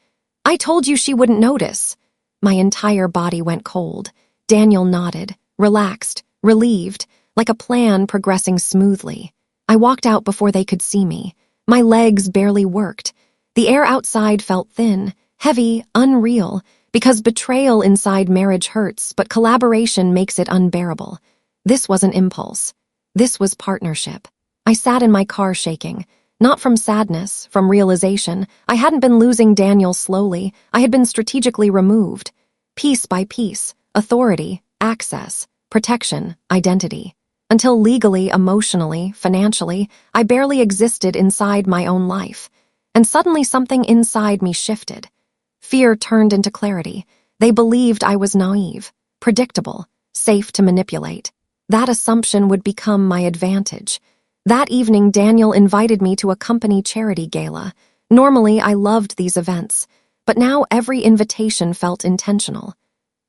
"I told you she wouldn't notice." My entire body went cold. Daniel nodded, relaxed, relieved, like a plan progressing smoothly. I walked out before they could see me. My legs barely worked. The air outside felt thin, heavy, unreal, because betrayal inside marriage hurts, but collaboration makes it unbearable. This wasn't impulse. This was partnership. I sat in my car shaking, not from sadness, from realization. I hadn't been losing Daniel slowly. I had been strategically removed. Piece by piece, authority, access, protection, identity. Until legally, emotionally, financially, I barely existed inside my own life. And suddenly something inside me shifted. Fear turned into clarity. They believed I was naive, predictable, safe to manipulate. That assumption would become my advantage. That evening, Daniel invited me to a company charity gala. Normally, I loved these events, but now every invitation felt intentional.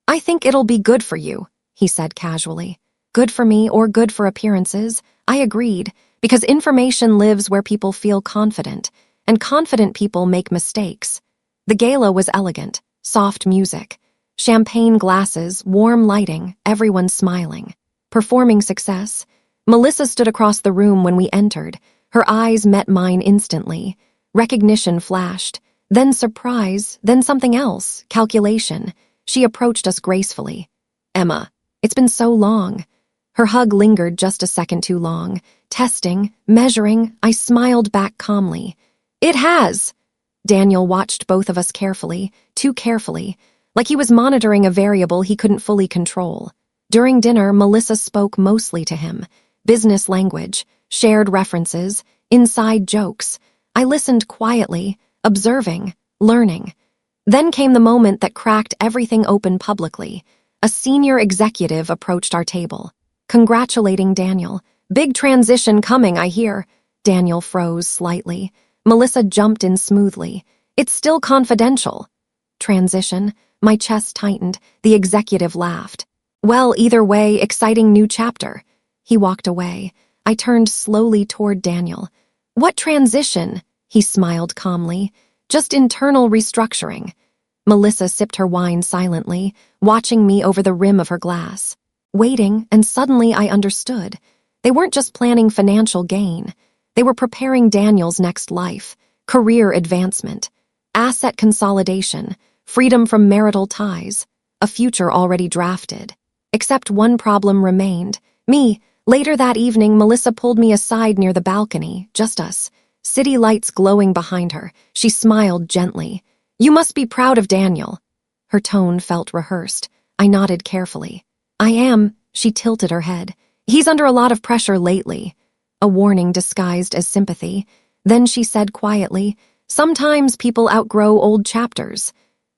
"I think it'll be good for you," he said casually. Good for me or good for appearances? I agreed, because information lives where people feel confident, and confident people make mistakes. The gala was elegant, soft music, champagne glasses, warm lighting, everyone smiling. Performing success. Melissa stood across the room when we entered, Her eyes met mine instantly. Recognition flashed, then surprise, then something else, calculation. She approached us gracefully. "Emma, it's been so long." Her hug lingered just a second too long. Testing, measuring, I smiled back calmly. "It has." Daniel watched both of us carefully, too carefully, like he was monitoring a variable he couldn't fully control. During dinner, Melissa spoke mostly to him. Business language, shared references, inside jokes. I listened quietly, observing, learning. Then came the moment that cracked everything open publicly. A senior executive approached our table, congratulating Daniel. "Big transition coming, I hear." Daniel froze slightly. Melissa jumped in smoothly. "It's still confidential." Transition? My chest tightened. The executive laughed. "Well, either way, exciting new chapter." He walked away. I turned slowly toward Daniel. "What transition?" He smiled calmly. "Just internal restructuring." Melissa sipped her wine silently, watching me over the rim of her glass. Waiting, and suddenly I understood. They weren't just planning financial gain. They were preparing Daniel's next life, career advancement, asset consolidation, freedom from marital ties, a future already drafted. Except one problem remained. Me. Later that evening, Melissa pulled me aside near the balcony, just us. City lights glowing behind her. She smiled gently. "You must be proud of Daniel." Her tone felt rehearsed. I nodded carefully. "I am." She tilted her head. "He's under a lot of pressure lately." A warning disguised as sympathy. Then she said quietly, "Sometimes people outgrow old chapters."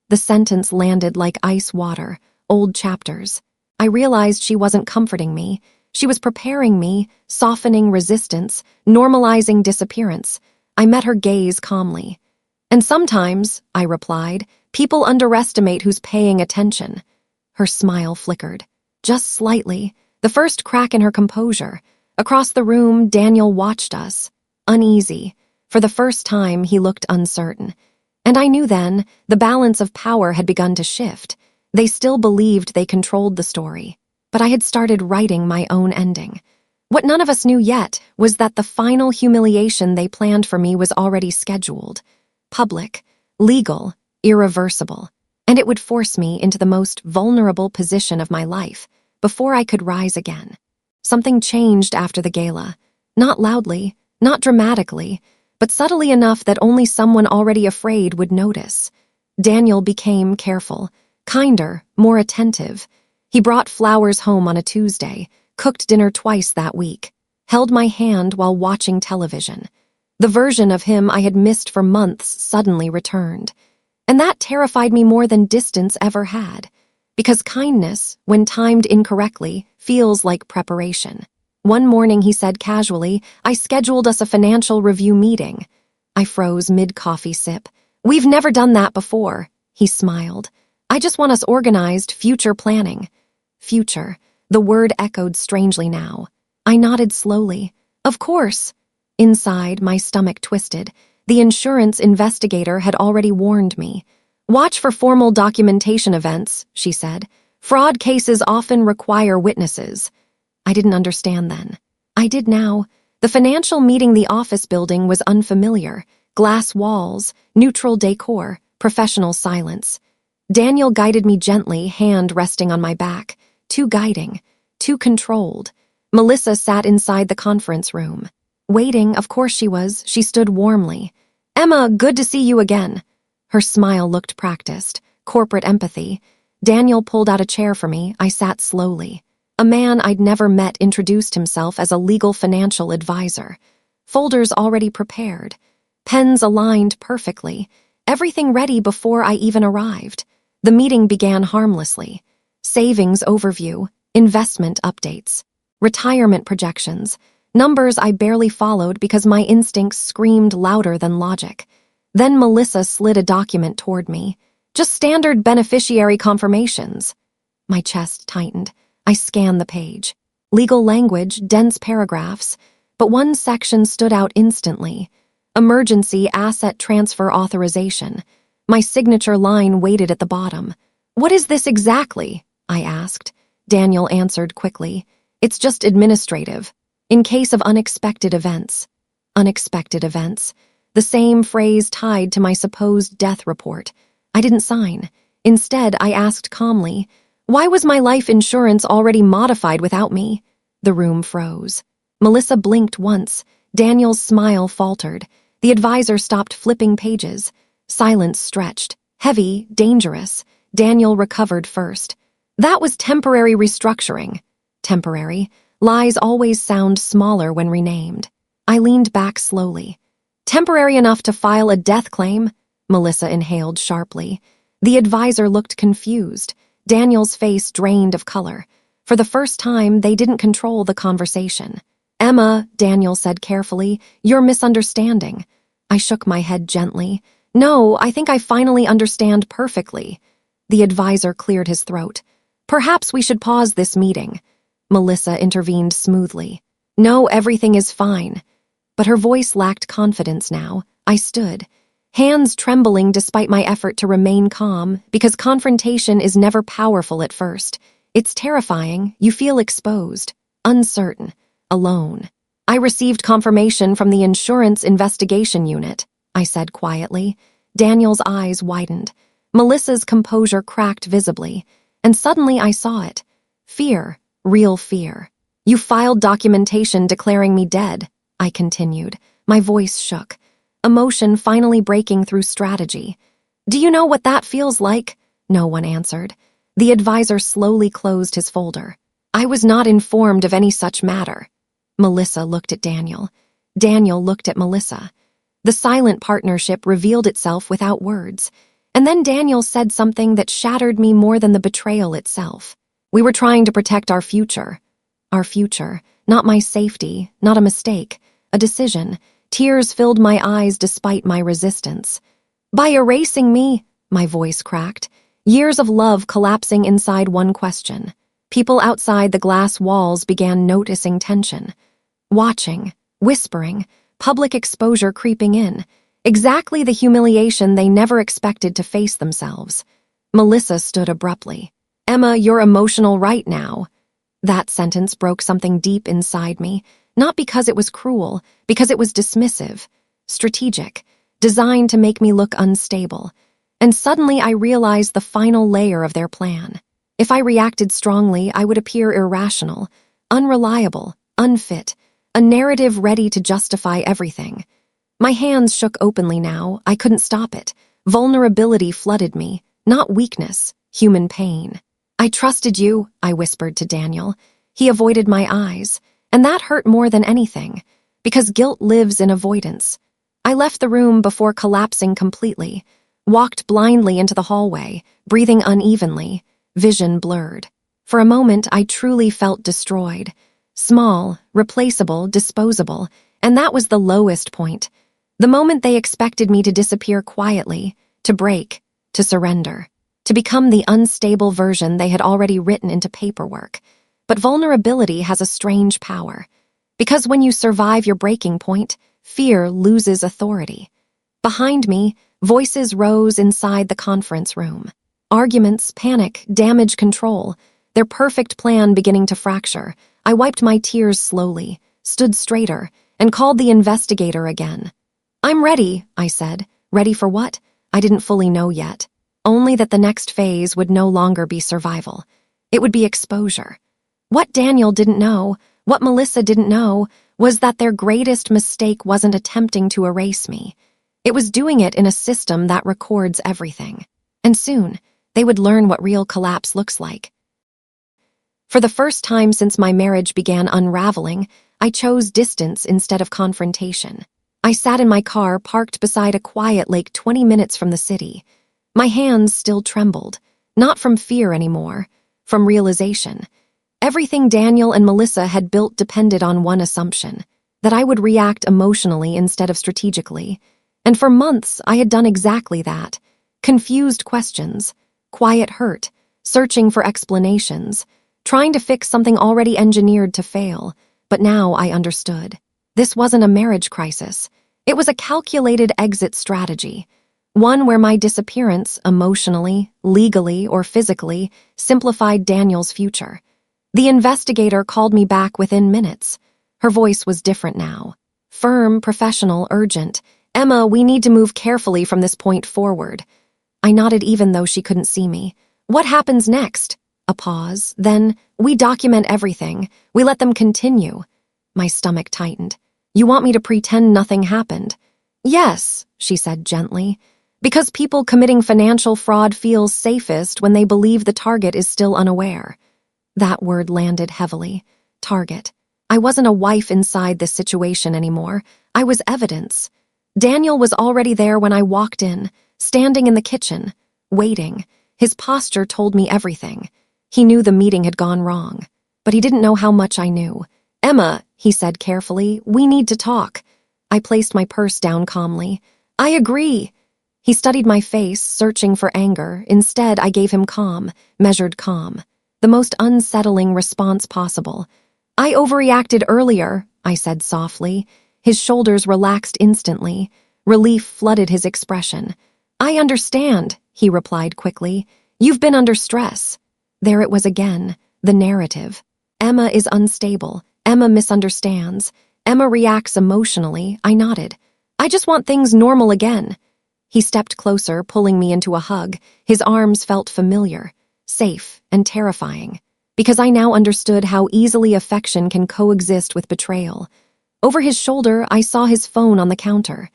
The sentence landed like ice water. Old chapters. I realized she wasn't comforting me. She was preparing me, softening resistance, normalizing disappearance. I met her gaze calmly. "And sometimes," I replied, "people underestimate who's paying attention." Her smile flickered. Just slightly, the first crack in her composure. Across the room, Daniel watched us. Uneasy. For the first time, he looked uncertain. And I knew then, the balance of power had begun to shift. They still believed they controlled the story. But I had started writing my own ending. What none of us knew yet was that the final humiliation they planned for me was already scheduled. Public, legal, irreversible. And it would force me into the most vulnerable position of my life before I could rise again. Something changed after the gala. Not loudly, not dramatically, but subtly enough that only someone already afraid would notice. Daniel became careful, kinder, more attentive. He brought flowers home on a Tuesday, cooked dinner twice that week, held my hand while watching television. The version of him I had missed for months suddenly returned. And that terrified me more than distance ever had. Because kindness, when timed incorrectly, feels like preparation. One morning he said casually, "I scheduled us a financial review meeting." I froze mid-coffee sip. "We've never done that before." He smiled. "I just want us organized, future planning." Future. The word echoed strangely now. I nodded slowly. "Of course." Inside, my stomach twisted. The insurance investigator had already warned me. "Watch for formal documentation events," she said. "Fraud cases often require witnesses." I didn't understand then. I did now. The financial meeting the office building was unfamiliar. Glass walls, neutral decor, professional silence. Daniel guided me gently, hand resting on my back. Too guiding, too controlled. Melissa sat inside the conference room. Waiting, of course she was. She stood warmly. "Emma, good to see you again." Her smile looked practiced, corporate empathy. Daniel pulled out a chair for me. I sat slowly. A man I'd never met introduced himself as a legal financial advisor. Folders already prepared. Pens aligned perfectly. Everything ready before I even arrived. The meeting began harmlessly. Savings overview, investment updates, retirement projections, numbers I barely followed because my instincts screamed louder than logic. Then Melissa slid a document toward me. "Just standard beneficiary confirmations." My chest tightened. I scanned the page. Legal language, dense paragraphs, but one section stood out instantly. Emergency asset transfer authorization. My signature line waited at the bottom. "What is this exactly?" I asked. Daniel answered quickly. "It's just administrative, in case of unexpected events." unexpected events. The same phrase tied to my supposed death report. I didn't sign. Instead, I asked calmly, why was my life insurance already modified without me? The room froze. Melissa blinked once. Daniel's smile faltered. The advisor stopped flipping pages. Silence stretched. Heavy, dangerous. Daniel recovered first. That was temporary restructuring. Temporary. Lies always sound smaller when renamed. I leaned back slowly. Temporary enough to file a death claim? Melissa inhaled sharply. The advisor looked confused. Daniel's face drained of color. For the first time, they didn't control the conversation. Emma, Daniel said carefully, you're misunderstanding. I shook my head gently. No, I think I finally understand perfectly. The advisor cleared his throat. Perhaps we should pause this meeting. Melissa intervened smoothly. No, everything is fine. But her voice lacked confidence now. I stood, hands trembling despite my effort to remain calm, because confrontation is never powerful at first. It's terrifying. You feel exposed, uncertain, alone. I received confirmation from the Insurance Investigation Unit, I said quietly. Daniel's eyes widened. Melissa's composure cracked visibly, and suddenly I saw it. Fear, real fear. You filed documentation declaring me dead, I continued. My voice shook, emotion finally breaking through strategy. Do you know what that feels like? No one answered. The advisor slowly closed his folder. I was not informed of any such matter. Melissa looked at Daniel. Daniel looked at Melissa. The silent partnership revealed itself without words. And then Daniel said something that shattered me more than the betrayal itself. We were trying to protect our future. Our future, not my safety, not a mistake, a decision. Tears filled my eyes despite my resistance. By erasing me, my voice cracked, years of love collapsing inside one question. People outside the glass walls began noticing tension. Watching, whispering, public exposure creeping in. Exactly the humiliation they never expected to face themselves. Melissa stood abruptly. Emma, you're emotional right now. That sentence broke something deep inside me, not because it was cruel, because it was dismissive, strategic, designed to make me look unstable. And suddenly I realized the final layer of their plan. If I reacted strongly, I would appear irrational, unreliable, unfit, a narrative ready to justify everything. My hands shook openly now. I couldn't stop it. Vulnerability flooded me, not weakness, human pain. I trusted you, I whispered to Daniel. He avoided my eyes, and that hurt more than anything, because guilt lives in avoidance. I left the room before collapsing completely, walked blindly into the hallway, breathing unevenly, vision blurred. For a moment, I truly felt destroyed. Small, replaceable, disposable, and that was the lowest point. The moment they expected me to disappear quietly, to break, to surrender, to become the unstable version they had already written into paperwork. But vulnerability has a strange power. Because when you survive your breaking point, fear loses authority. Behind me, voices rose inside the conference room. Arguments, panic, damage control, their perfect plan beginning to fracture. I wiped my tears slowly, stood straighter, and called the investigator again. I'm ready, I said. Ready for what? I didn't fully know yet. Only that the next phase would no longer be survival. It would be exposure. What Daniel didn't know, what Melissa didn't know, was that their greatest mistake wasn't attempting to erase me. It was doing it in a system that records everything. And soon, they would learn what real collapse looks like. For the first time since my marriage began unraveling, I chose distance instead of confrontation. I sat in my car parked beside a quiet lake 20 minutes from the city. My hands still trembled, not from fear anymore, from realization. Everything Daniel and Melissa had built depended on one assumption, that I would react emotionally instead of strategically. And for months, I had done exactly that. Confused questions, quiet hurt, searching for explanations, trying to fix something already engineered to fail. But now I understood. This wasn't a marriage crisis. It was a calculated exit strategy. One where my disappearance, emotionally, legally, or physically, simplified Daniel's future. The investigator called me back within minutes. Her voice was different now. Firm, professional, urgent. "Emma, we need to move carefully from this point forward." I nodded even though she couldn't see me. "What happens next?" A pause. "Then, we document everything. We let them continue." My stomach tightened. "You want me to pretend nothing happened?" "Yes," she said gently. "Because people committing financial fraud feel safest when they believe the target is still unaware." That word landed heavily. Target. I wasn't a wife inside this situation anymore. I was evidence. Daniel was already there when I walked in, standing in the kitchen, waiting. His posture told me everything. He knew the meeting had gone wrong, but he didn't know how much I knew. "Emma," he said carefully, "we need to talk." I placed my purse down calmly. "I agree." He studied my face, searching for anger. Instead, I gave him calm, measured calm. The most unsettling response possible. "I overreacted earlier," I said softly. His shoulders relaxed instantly. Relief flooded his expression. "I understand," he replied quickly. "You've been under stress." There it was again, the narrative. Emma is unstable. Emma misunderstands. Emma reacts emotionally. I nodded. "I just want things normal again." He stepped closer, pulling me into a hug. His arms felt familiar, safe, and terrifying, because I now understood how easily affection can coexist with betrayal. Over his shoulder, I saw his phone on the counter.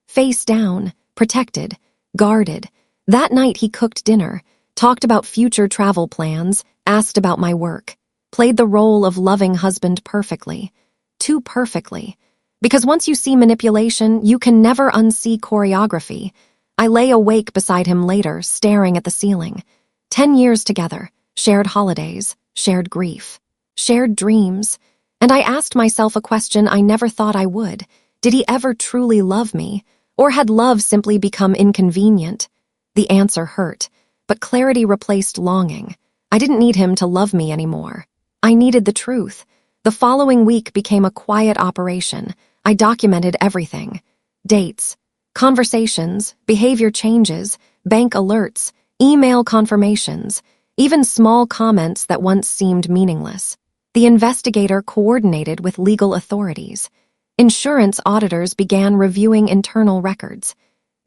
Face down, protected, guarded. That night he cooked dinner, talked about future travel plans, asked about my work, played the role of loving husband perfectly. Too perfectly. Because once you see manipulation, you can never unsee choreography. I lay awake beside him later, staring at the ceiling. 10 years together, shared holidays, shared grief, shared dreams. And I asked myself a question I never thought I would. Did he ever truly love me? Or had love simply become inconvenient? The answer hurt, but clarity replaced longing. I didn't need him to love me anymore. I needed the truth. The following week became a quiet operation. I documented everything. Dates, conversations, behavior changes, bank alerts, email confirmations, even small comments that once seemed meaningless. The investigator coordinated with legal authorities. Insurance auditors began reviewing internal records.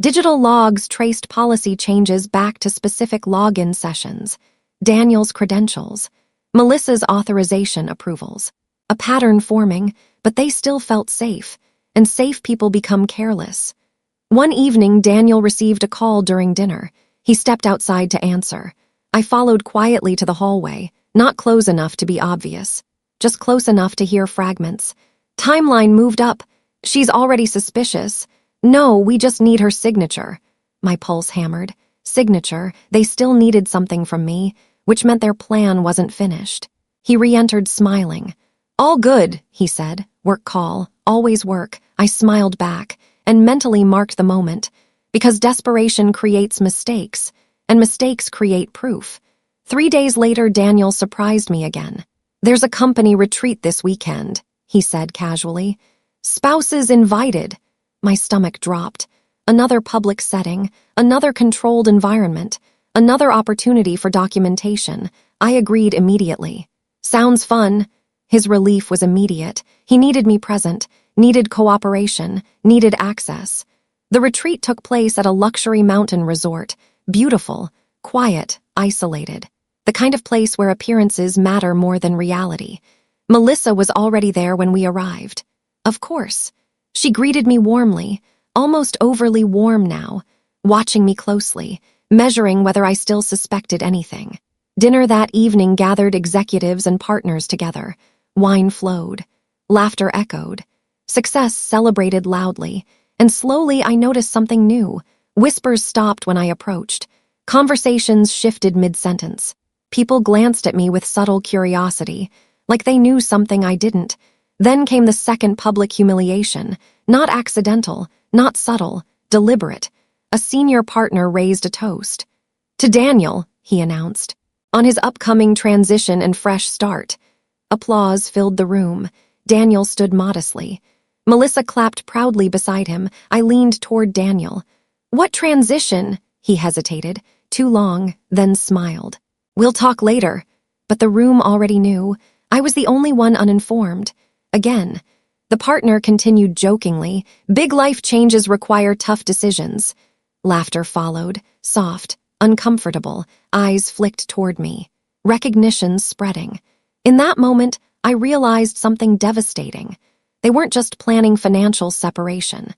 Digital logs traced policy changes back to specific login sessions, Daniel's credentials, Melissa's authorization approvals. A pattern forming, but they still felt safe, and safe people become careless. One evening, Daniel received a call during dinner. He stepped outside to answer. I followed quietly to the hallway, not close enough to be obvious, just close enough to hear fragments. Timeline moved up. "She's already suspicious." "No, we just need her signature." My pulse hammered. Signature, they still needed something from me, which meant their plan wasn't finished. He re-entered smiling. "All good," he said. "Work call. Always work." I smiled back and mentally marked the moment, because desperation creates mistakes, and mistakes create proof. 3 days later, Daniel surprised me again. "There's a company retreat this weekend," he said casually. "Spouses invited." My stomach dropped. Another public setting, another controlled environment, another opportunity for documentation. I agreed immediately. "Sounds fun." His relief was immediate. He needed me present, needed cooperation, needed access. The retreat took place at a luxury mountain resort, beautiful, quiet, isolated. The kind of place where appearances matter more than reality. Melissa was already there when we arrived. Of course. She greeted me warmly, almost overly warm now, watching me closely, measuring whether I still suspected anything. Dinner that evening gathered executives and partners together. Wine flowed. Laughter echoed. Success celebrated loudly. And slowly I noticed something new. Whispers stopped when I approached. Conversations shifted mid-sentence. People glanced at me with subtle curiosity, like they knew something I didn't. Then came the second public humiliation. Not accidental, not subtle, deliberate. A senior partner raised a toast. "To Daniel," he announced, "on his upcoming transition and fresh start." Applause filled the room. Daniel stood modestly. Melissa clapped proudly beside him. I leaned toward Daniel. "What transition?" He hesitated, too long, then smiled. "We'll talk later." But the room already knew. I was the only one uninformed. Again. The partner continued jokingly, "Big life changes require tough decisions." Laughter followed, soft, uncomfortable, eyes flicked toward me. Recognition spreading. In that moment, I realized something devastating. They weren't just planning financial separation.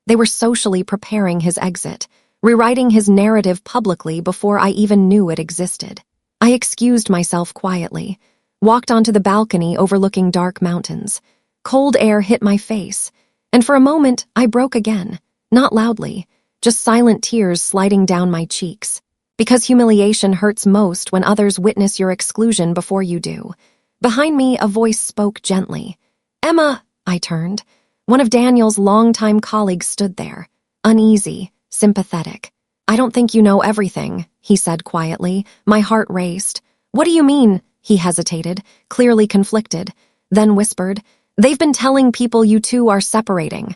They were socially preparing his exit, rewriting his narrative publicly before I even knew it existed. I excused myself quietly, walked onto the balcony overlooking dark mountains. Cold air hit my face, and for a moment I broke again, not loudly, just silent tears sliding down my cheeks. Because humiliation hurts most when others witness your exclusion before you do. Behind me, a voice spoke gently. "Emma," I turned. One of Daniel's longtime colleagues stood there, uneasy, sympathetic. "I don't think you know everything," he said quietly. My heart raced. "What do you mean?" He hesitated, clearly conflicted, then whispered, "They've been telling people you two are separating."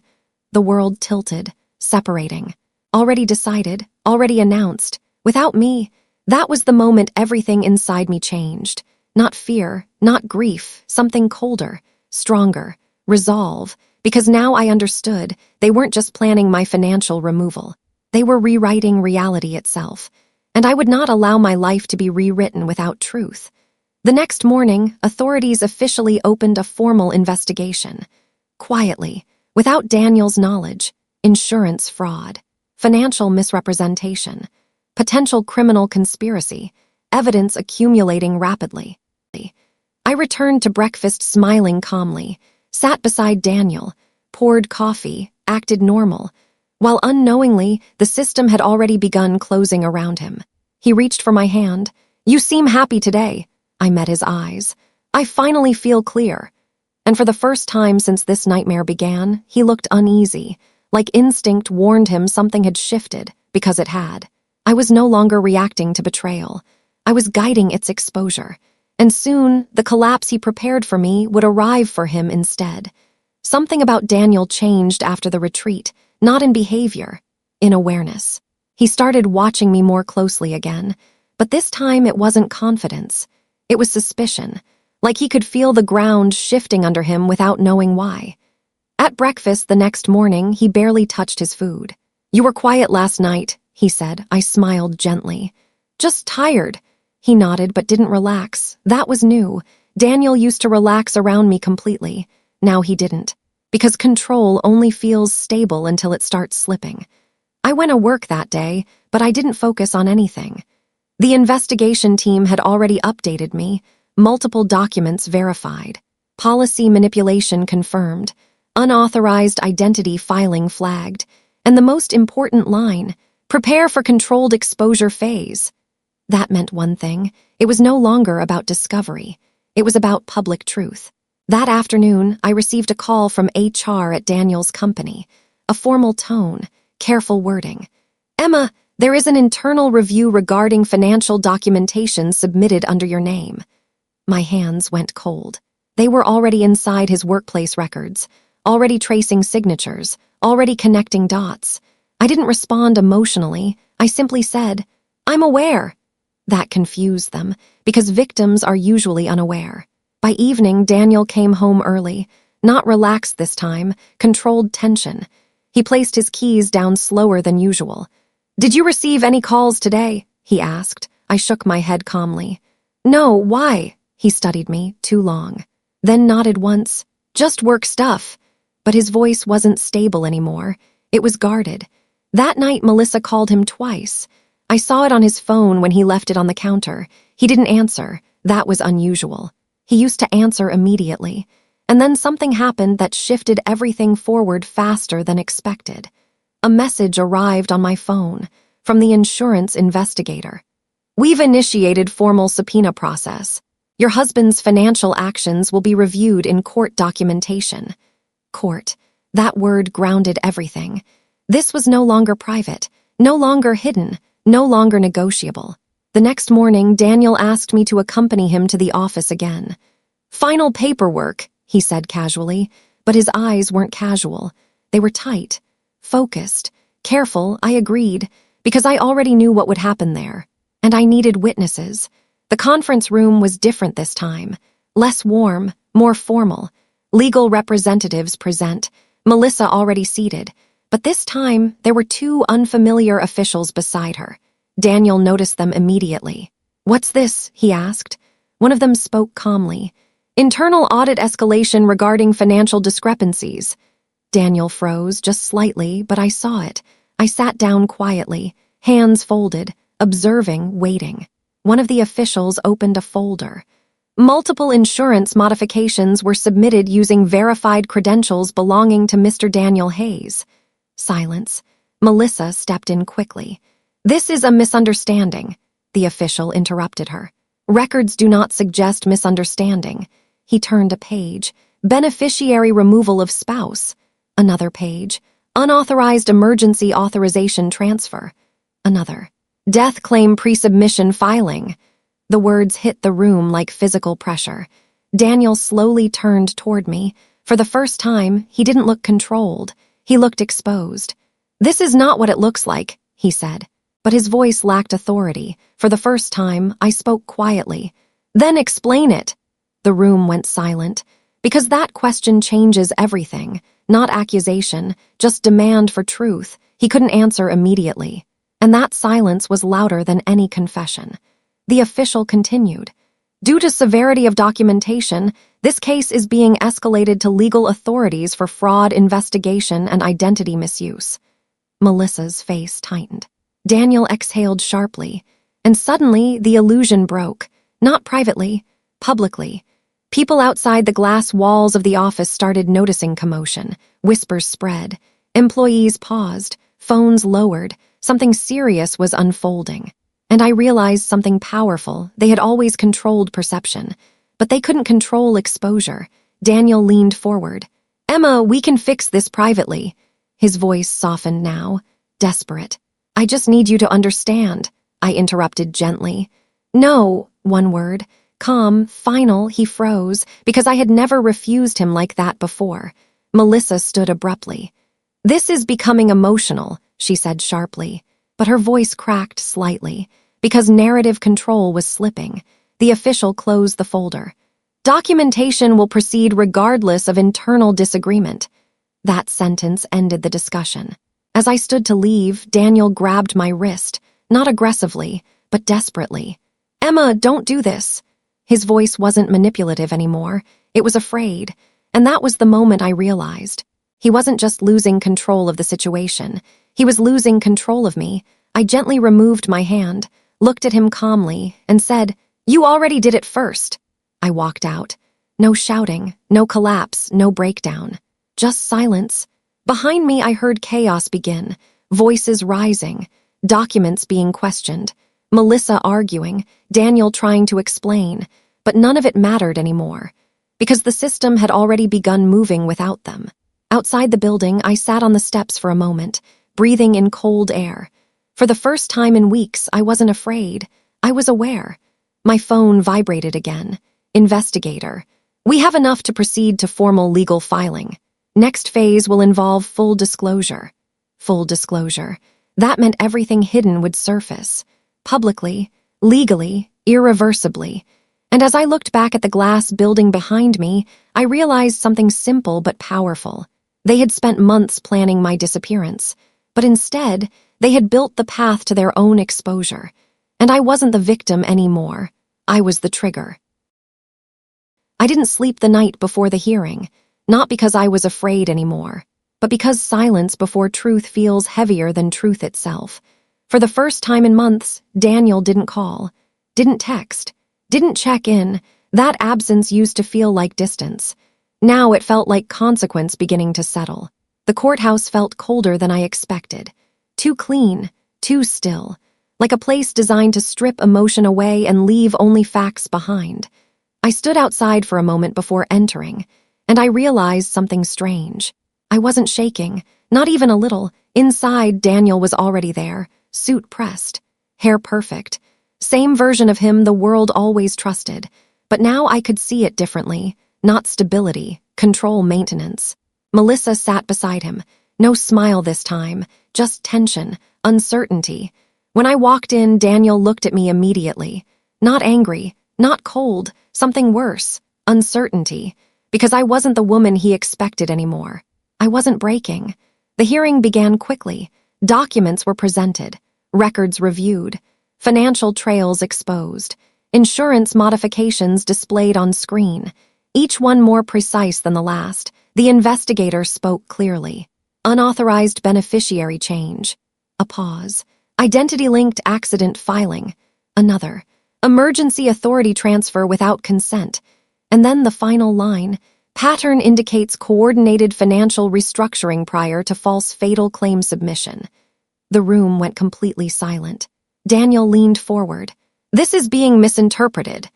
The world tilted. Separating. Already decided, already announced. Without me, that was the moment everything inside me changed. Not fear, not grief, something colder, stronger, resolve, because now I understood they weren't just planning my financial removal. They were rewriting reality itself, and I would not allow my life to be rewritten without truth. The next morning, authorities officially opened a formal investigation. Quietly, without Daniel's knowledge, insurance fraud, financial misrepresentation, potential criminal conspiracy, evidence accumulating rapidly. I returned to breakfast smiling calmly, sat beside Daniel, poured coffee, acted normal, while unknowingly the system had already begun closing around him. He reached for my hand. "You seem happy today." I met his eyes. "I finally feel clear." And for the first time since this nightmare began, he looked uneasy, like instinct warned him something had shifted, because it had. I was no longer reacting to betrayal. I was guiding its exposure. And soon, the collapse he prepared for me would arrive for him instead. Something about Daniel changed after the retreat, not in behavior, in awareness. He started watching me more closely again, but this time it wasn't confidence. It was suspicion, like he could feel the ground shifting under him without knowing why. At breakfast the next morning, he barely touched his food. "You were quiet last night," he said. I smiled gently. "Just tired." He nodded but didn't relax. That was new. Daniel used to relax around me completely. Now he didn't. Because control only feels stable until it starts slipping. I went to work that day, but I didn't focus on anything. The investigation team had already updated me, multiple documents verified, policy manipulation confirmed, unauthorized identity filing flagged, and the most important line, "Prepare for controlled exposure phase." That meant one thing. It was no longer about discovery. It was about public truth. That afternoon, I received a call from HR at Daniel's company. A formal tone, careful wording. "Emma, there is an internal review regarding financial documentation submitted under your name." My hands went cold. They were already inside his workplace records, already tracing signatures, already connecting dots. I didn't respond emotionally. I simply said, "I'm aware." That confused them, because victims are usually unaware. By evening, Daniel came home early, not relaxed this time, controlled tension. He placed his keys down slower than usual. "Did you receive any calls today?" he asked. I shook my head calmly. "No, why?" He studied me, too long. Then nodded once. "Just work stuff." But his voice wasn't stable anymore. It was guarded. That night, Melissa called him twice. I saw it on his phone when he left it on the counter. He didn't answer. That was unusual. He used to answer immediately. And then something happened that shifted everything forward faster than expected. A message arrived on my phone from the insurance investigator. "We've initiated formal subpoena process. Your husband's financial actions will be reviewed in court documentation." Court. That word grounded everything. This was no longer private, no longer hidden, no longer negotiable. The next morning, Daniel asked me to accompany him to the office again. "Final paperwork," he said casually, but his eyes weren't casual. They were tight, focused, careful. I agreed, because I already knew what would happen there. And I needed witnesses. The conference room was different this time. Less warm, more formal. Legal representatives present, Melissa already seated, but this time there were two unfamiliar officials beside her. Daniel noticed them immediately. "What's this?" he asked. One of them spoke calmly. "Internal audit escalation regarding financial discrepancies." Daniel froze, just slightly, but I saw it. I sat down quietly, hands folded, observing, waiting. One of the officials opened a folder. Multiple insurance modifications were submitted using verified credentials belonging to Mr. Daniel Hayes. Silence. Melissa stepped in quickly. "This is a misunderstanding," the official interrupted her. "Records do not suggest misunderstanding." He turned a page. "Beneficiary removal of spouse." Another page. "Unauthorized emergency authorization transfer." Another. "Death claim pre-submission filing." The words hit the room like physical pressure. Daniel slowly turned toward me. For the first time, he didn't look controlled. He looked exposed. "This is not what it looks like," he said. But his voice lacked authority. For the first time, I spoke quietly. "Then explain it." The room went silent. Because that question changes everything. Not accusation, just demand for truth. He couldn't answer immediately. And that silence was louder than any confession. The official continued. "Due to severity of documentation, this case is being escalated to legal authorities for fraud investigation and identity misuse." Melissa's face tightened. Daniel exhaled sharply, and suddenly the illusion broke, not privately, publicly. People outside the glass walls of the office started noticing commotion. Whispers spread. Employees paused, phones lowered. Something serious was unfolding. And I realized something powerful. They had always controlled perception, but they couldn't control exposure. Daniel leaned forward. "Emma, we can fix this privately." His voice softened now, desperate. "I just need you to understand," I interrupted gently. "No," one word. Calm, final, he froze, because I had never refused him like that before. Melissa stood abruptly. "This is becoming emotional," she said sharply, but her voice cracked slightly. Because narrative control was slipping, the official closed the folder. "Documentation will proceed regardless of internal disagreement." That sentence ended the discussion. As I stood to leave, Daniel grabbed my wrist, not aggressively, but desperately. "Emma, don't do this." His voice wasn't manipulative anymore. It was afraid, and that was the moment I realized. He wasn't just losing control of the situation. He was losing control of me. I gently removed my hand, looked at him calmly, and said, "You already did it first." I walked out. No shouting, no collapse, no breakdown. Just silence. Behind me, I heard chaos begin, voices rising, documents being questioned, Melissa arguing, Daniel trying to explain, but none of it mattered anymore, because the system had already begun moving without them. Outside the building, I sat on the steps for a moment, breathing in cold air. For the first time in weeks, I wasn't afraid. I was aware. My phone vibrated again. Investigator. "We have enough to proceed to formal legal filing. Next phase will involve full disclosure." Full disclosure. That meant everything hidden would surface. Publicly, legally, irreversibly. And as I looked back at the glass building behind me, I realized something simple but powerful. They had spent months planning my disappearance, but instead, they had built the path to their own exposure. And I wasn't the victim anymore. I was the trigger. I didn't sleep the night before the hearing, not because I was afraid anymore, but because silence before truth feels heavier than truth itself. For the first time in months, Daniel didn't call, didn't text, didn't check in. That absence used to feel like distance. Now it felt like consequence beginning to settle. The courthouse felt colder than I expected. Too clean, too still, like a place designed to strip emotion away and leave only facts behind. I stood outside for a moment before entering, and I realized something strange. I wasn't shaking, not even a little. Inside, Daniel was already there, suit pressed, hair perfect. Same version of him the world always trusted, but now I could see it differently. Not stability, control maintenance. Melissa sat beside him. No smile this time, just tension, uncertainty. When I walked in, Daniel looked at me immediately. Not angry, not cold, something worse, uncertainty. because I wasn't the woman he expected anymore. I wasn't breaking. The hearing began quickly. Documents were presented, records reviewed, financial trails exposed, insurance modifications displayed on screen, each one more precise than the last. The investigator spoke clearly. Unauthorized beneficiary change. A pause. Identity-linked accident filing. Another. Emergency authority transfer without consent. And then the final line. Pattern indicates coordinated financial restructuring prior to false fatal claim submission. The room went completely silent. Daniel leaned forward. This is being misinterpreted.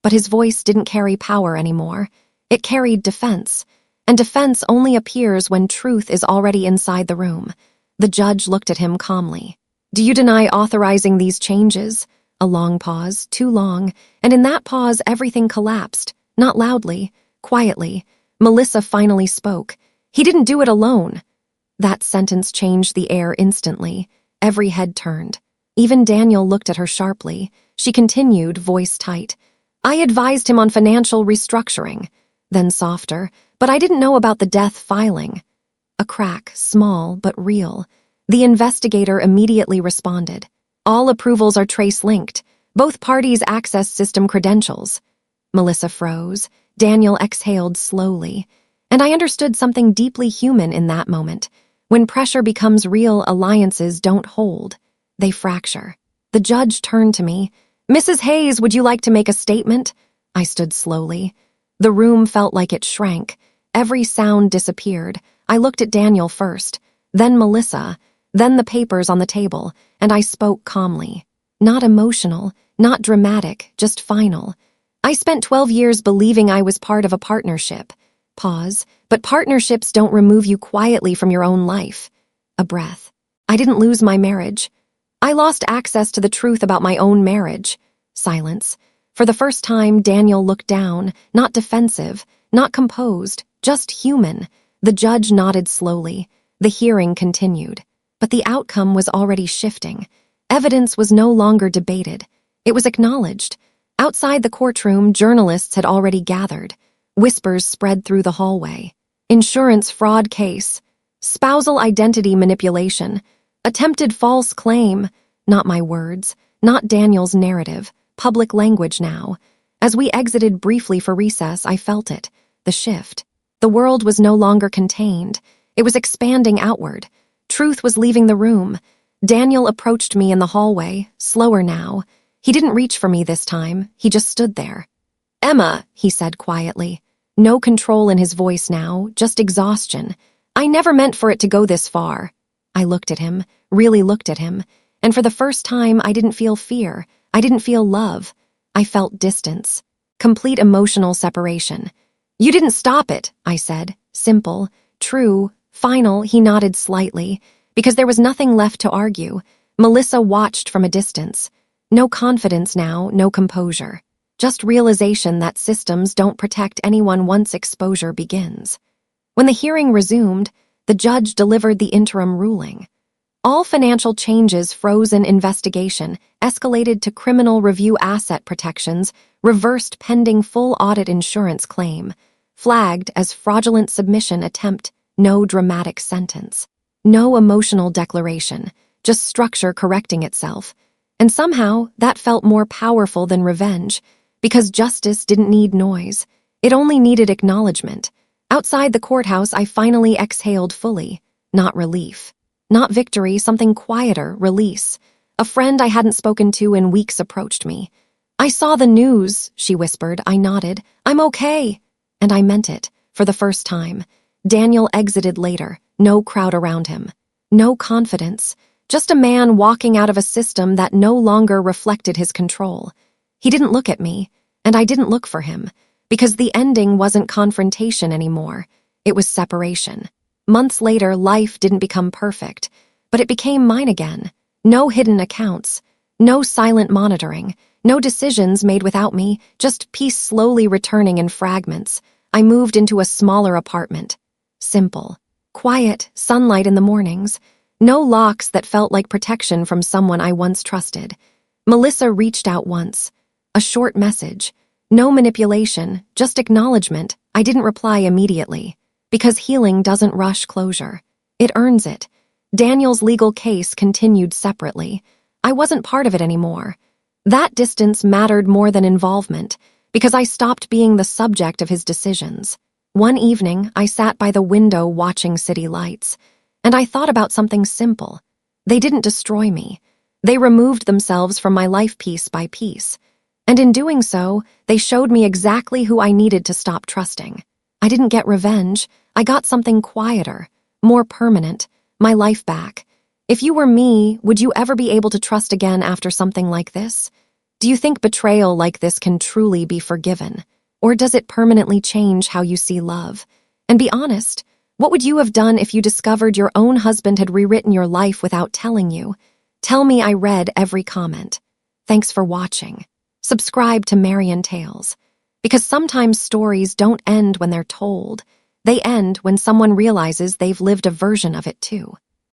But his voice didn't carry power anymore. It carried defense. And defense only appears when truth is already inside the room. The judge looked at him calmly. Do you deny authorizing these changes? A long pause, too long, and in that pause everything collapsed. Not loudly, quietly. Melissa finally spoke. He didn't do it alone. That sentence changed the air instantly. Every head turned. Even Daniel looked at her sharply. She continued, voice tight. I advised him on financial restructuring. Then softer, but I didn't know about the death filing. A crack, small but real. The investigator immediately responded. All approvals are trace-linked. Both parties access system credentials. Melissa froze. Daniel exhaled slowly. And I understood something deeply human in that moment. When pressure becomes real, alliances don't hold. They fracture. The judge turned to me. Mrs. Hayes, would you like to make a statement? I stood slowly. The room felt like it shrank. Every sound disappeared. I looked at Daniel first, then Melissa, then the papers on the table, and I spoke calmly. Not emotional, not dramatic, just final. I spent 12 years believing I was part of a partnership. Pause. But partnerships don't remove you quietly from your own life. A breath. I didn't lose my marriage. I lost access to the truth about my own marriage. Silence. For the first time, Daniel looked down, not defensive, not composed, just human. The judge nodded slowly. The hearing continued. But the outcome was already shifting. Evidence was no longer debated. It was acknowledged. Outside the courtroom, journalists had already gathered. Whispers spread through the hallway. Insurance fraud case. Spousal identity manipulation. Attempted false claim. Not my words. Not Daniel's narrative. Public language now. As we exited briefly for recess, I felt it. The shift. The world was no longer contained. It was expanding outward. Truth was leaving the room. Daniel approached me in the hallway, slower now. He didn't reach for me this time. He just stood there. Emma, he said quietly. No control in his voice now, just exhaustion. I never meant for it to go this far. I looked at him, really looked at him, and for the first time I didn't feel fear. I didn't feel love. I felt distance. Complete emotional separation. You didn't stop it, I said. Simple, true, final. He nodded slightly, because there was nothing left to argue. Melissa watched from a distance. No confidence now, no composure. Just realization that systems don't protect anyone once exposure begins. When the hearing resumed, the judge delivered the interim ruling. All financial changes, frozen investigation, escalated to criminal review asset protections, reversed pending full audit insurance claim, flagged as fraudulent submission attempt, no dramatic sentence. No emotional declaration, just structure correcting itself. And somehow, that felt more powerful than revenge, because justice didn't need noise. It only needed acknowledgement. Outside the courthouse, I finally exhaled fully. Not relief. Not victory, something quieter, release. A friend I hadn't spoken to in weeks approached me. I saw the news, she whispered. I nodded. I'm okay. And I meant it, for the first time. Daniel exited later, no crowd around him. No confidence. Just a man walking out of a system that no longer reflected his control. He didn't look at me, and I didn't look for him, because the ending wasn't confrontation anymore. It was separation. Months later, life didn't become perfect, but it became mine again. No hidden accounts, no silent monitoring, no decisions made without me, just peace slowly returning in fragments. I moved into a smaller apartment. Simple. Quiet, sunlight in the mornings. No locks that felt like protection from someone I once trusted. Melissa reached out once. A short message. No manipulation, just acknowledgement. I didn't reply immediately. Because healing doesn't rush closure. It earns it. Daniel's legal case continued separately. I wasn't part of it anymore. That distance mattered more than involvement, because I stopped being the subject of his decisions. One evening, I sat by the window watching city lights, and I thought about something simple. They didn't destroy me. They removed themselves from my life piece by piece. And in doing so, they showed me exactly who I needed to stop trusting. I didn't get revenge. I got something quieter, more permanent, my life back. If you were me, would you ever be able to trust again after something like this? Do you think betrayal like this can truly be forgiven? Or does it permanently change how you see love? And be honest, what would you have done if you discovered your own husband had rewritten your life without telling you? Tell me. I read every comment. Thanks for watching. Subscribe to Marrianne Tales. Because sometimes stories don't end when they're told. They end when someone realizes they've lived a version of it too.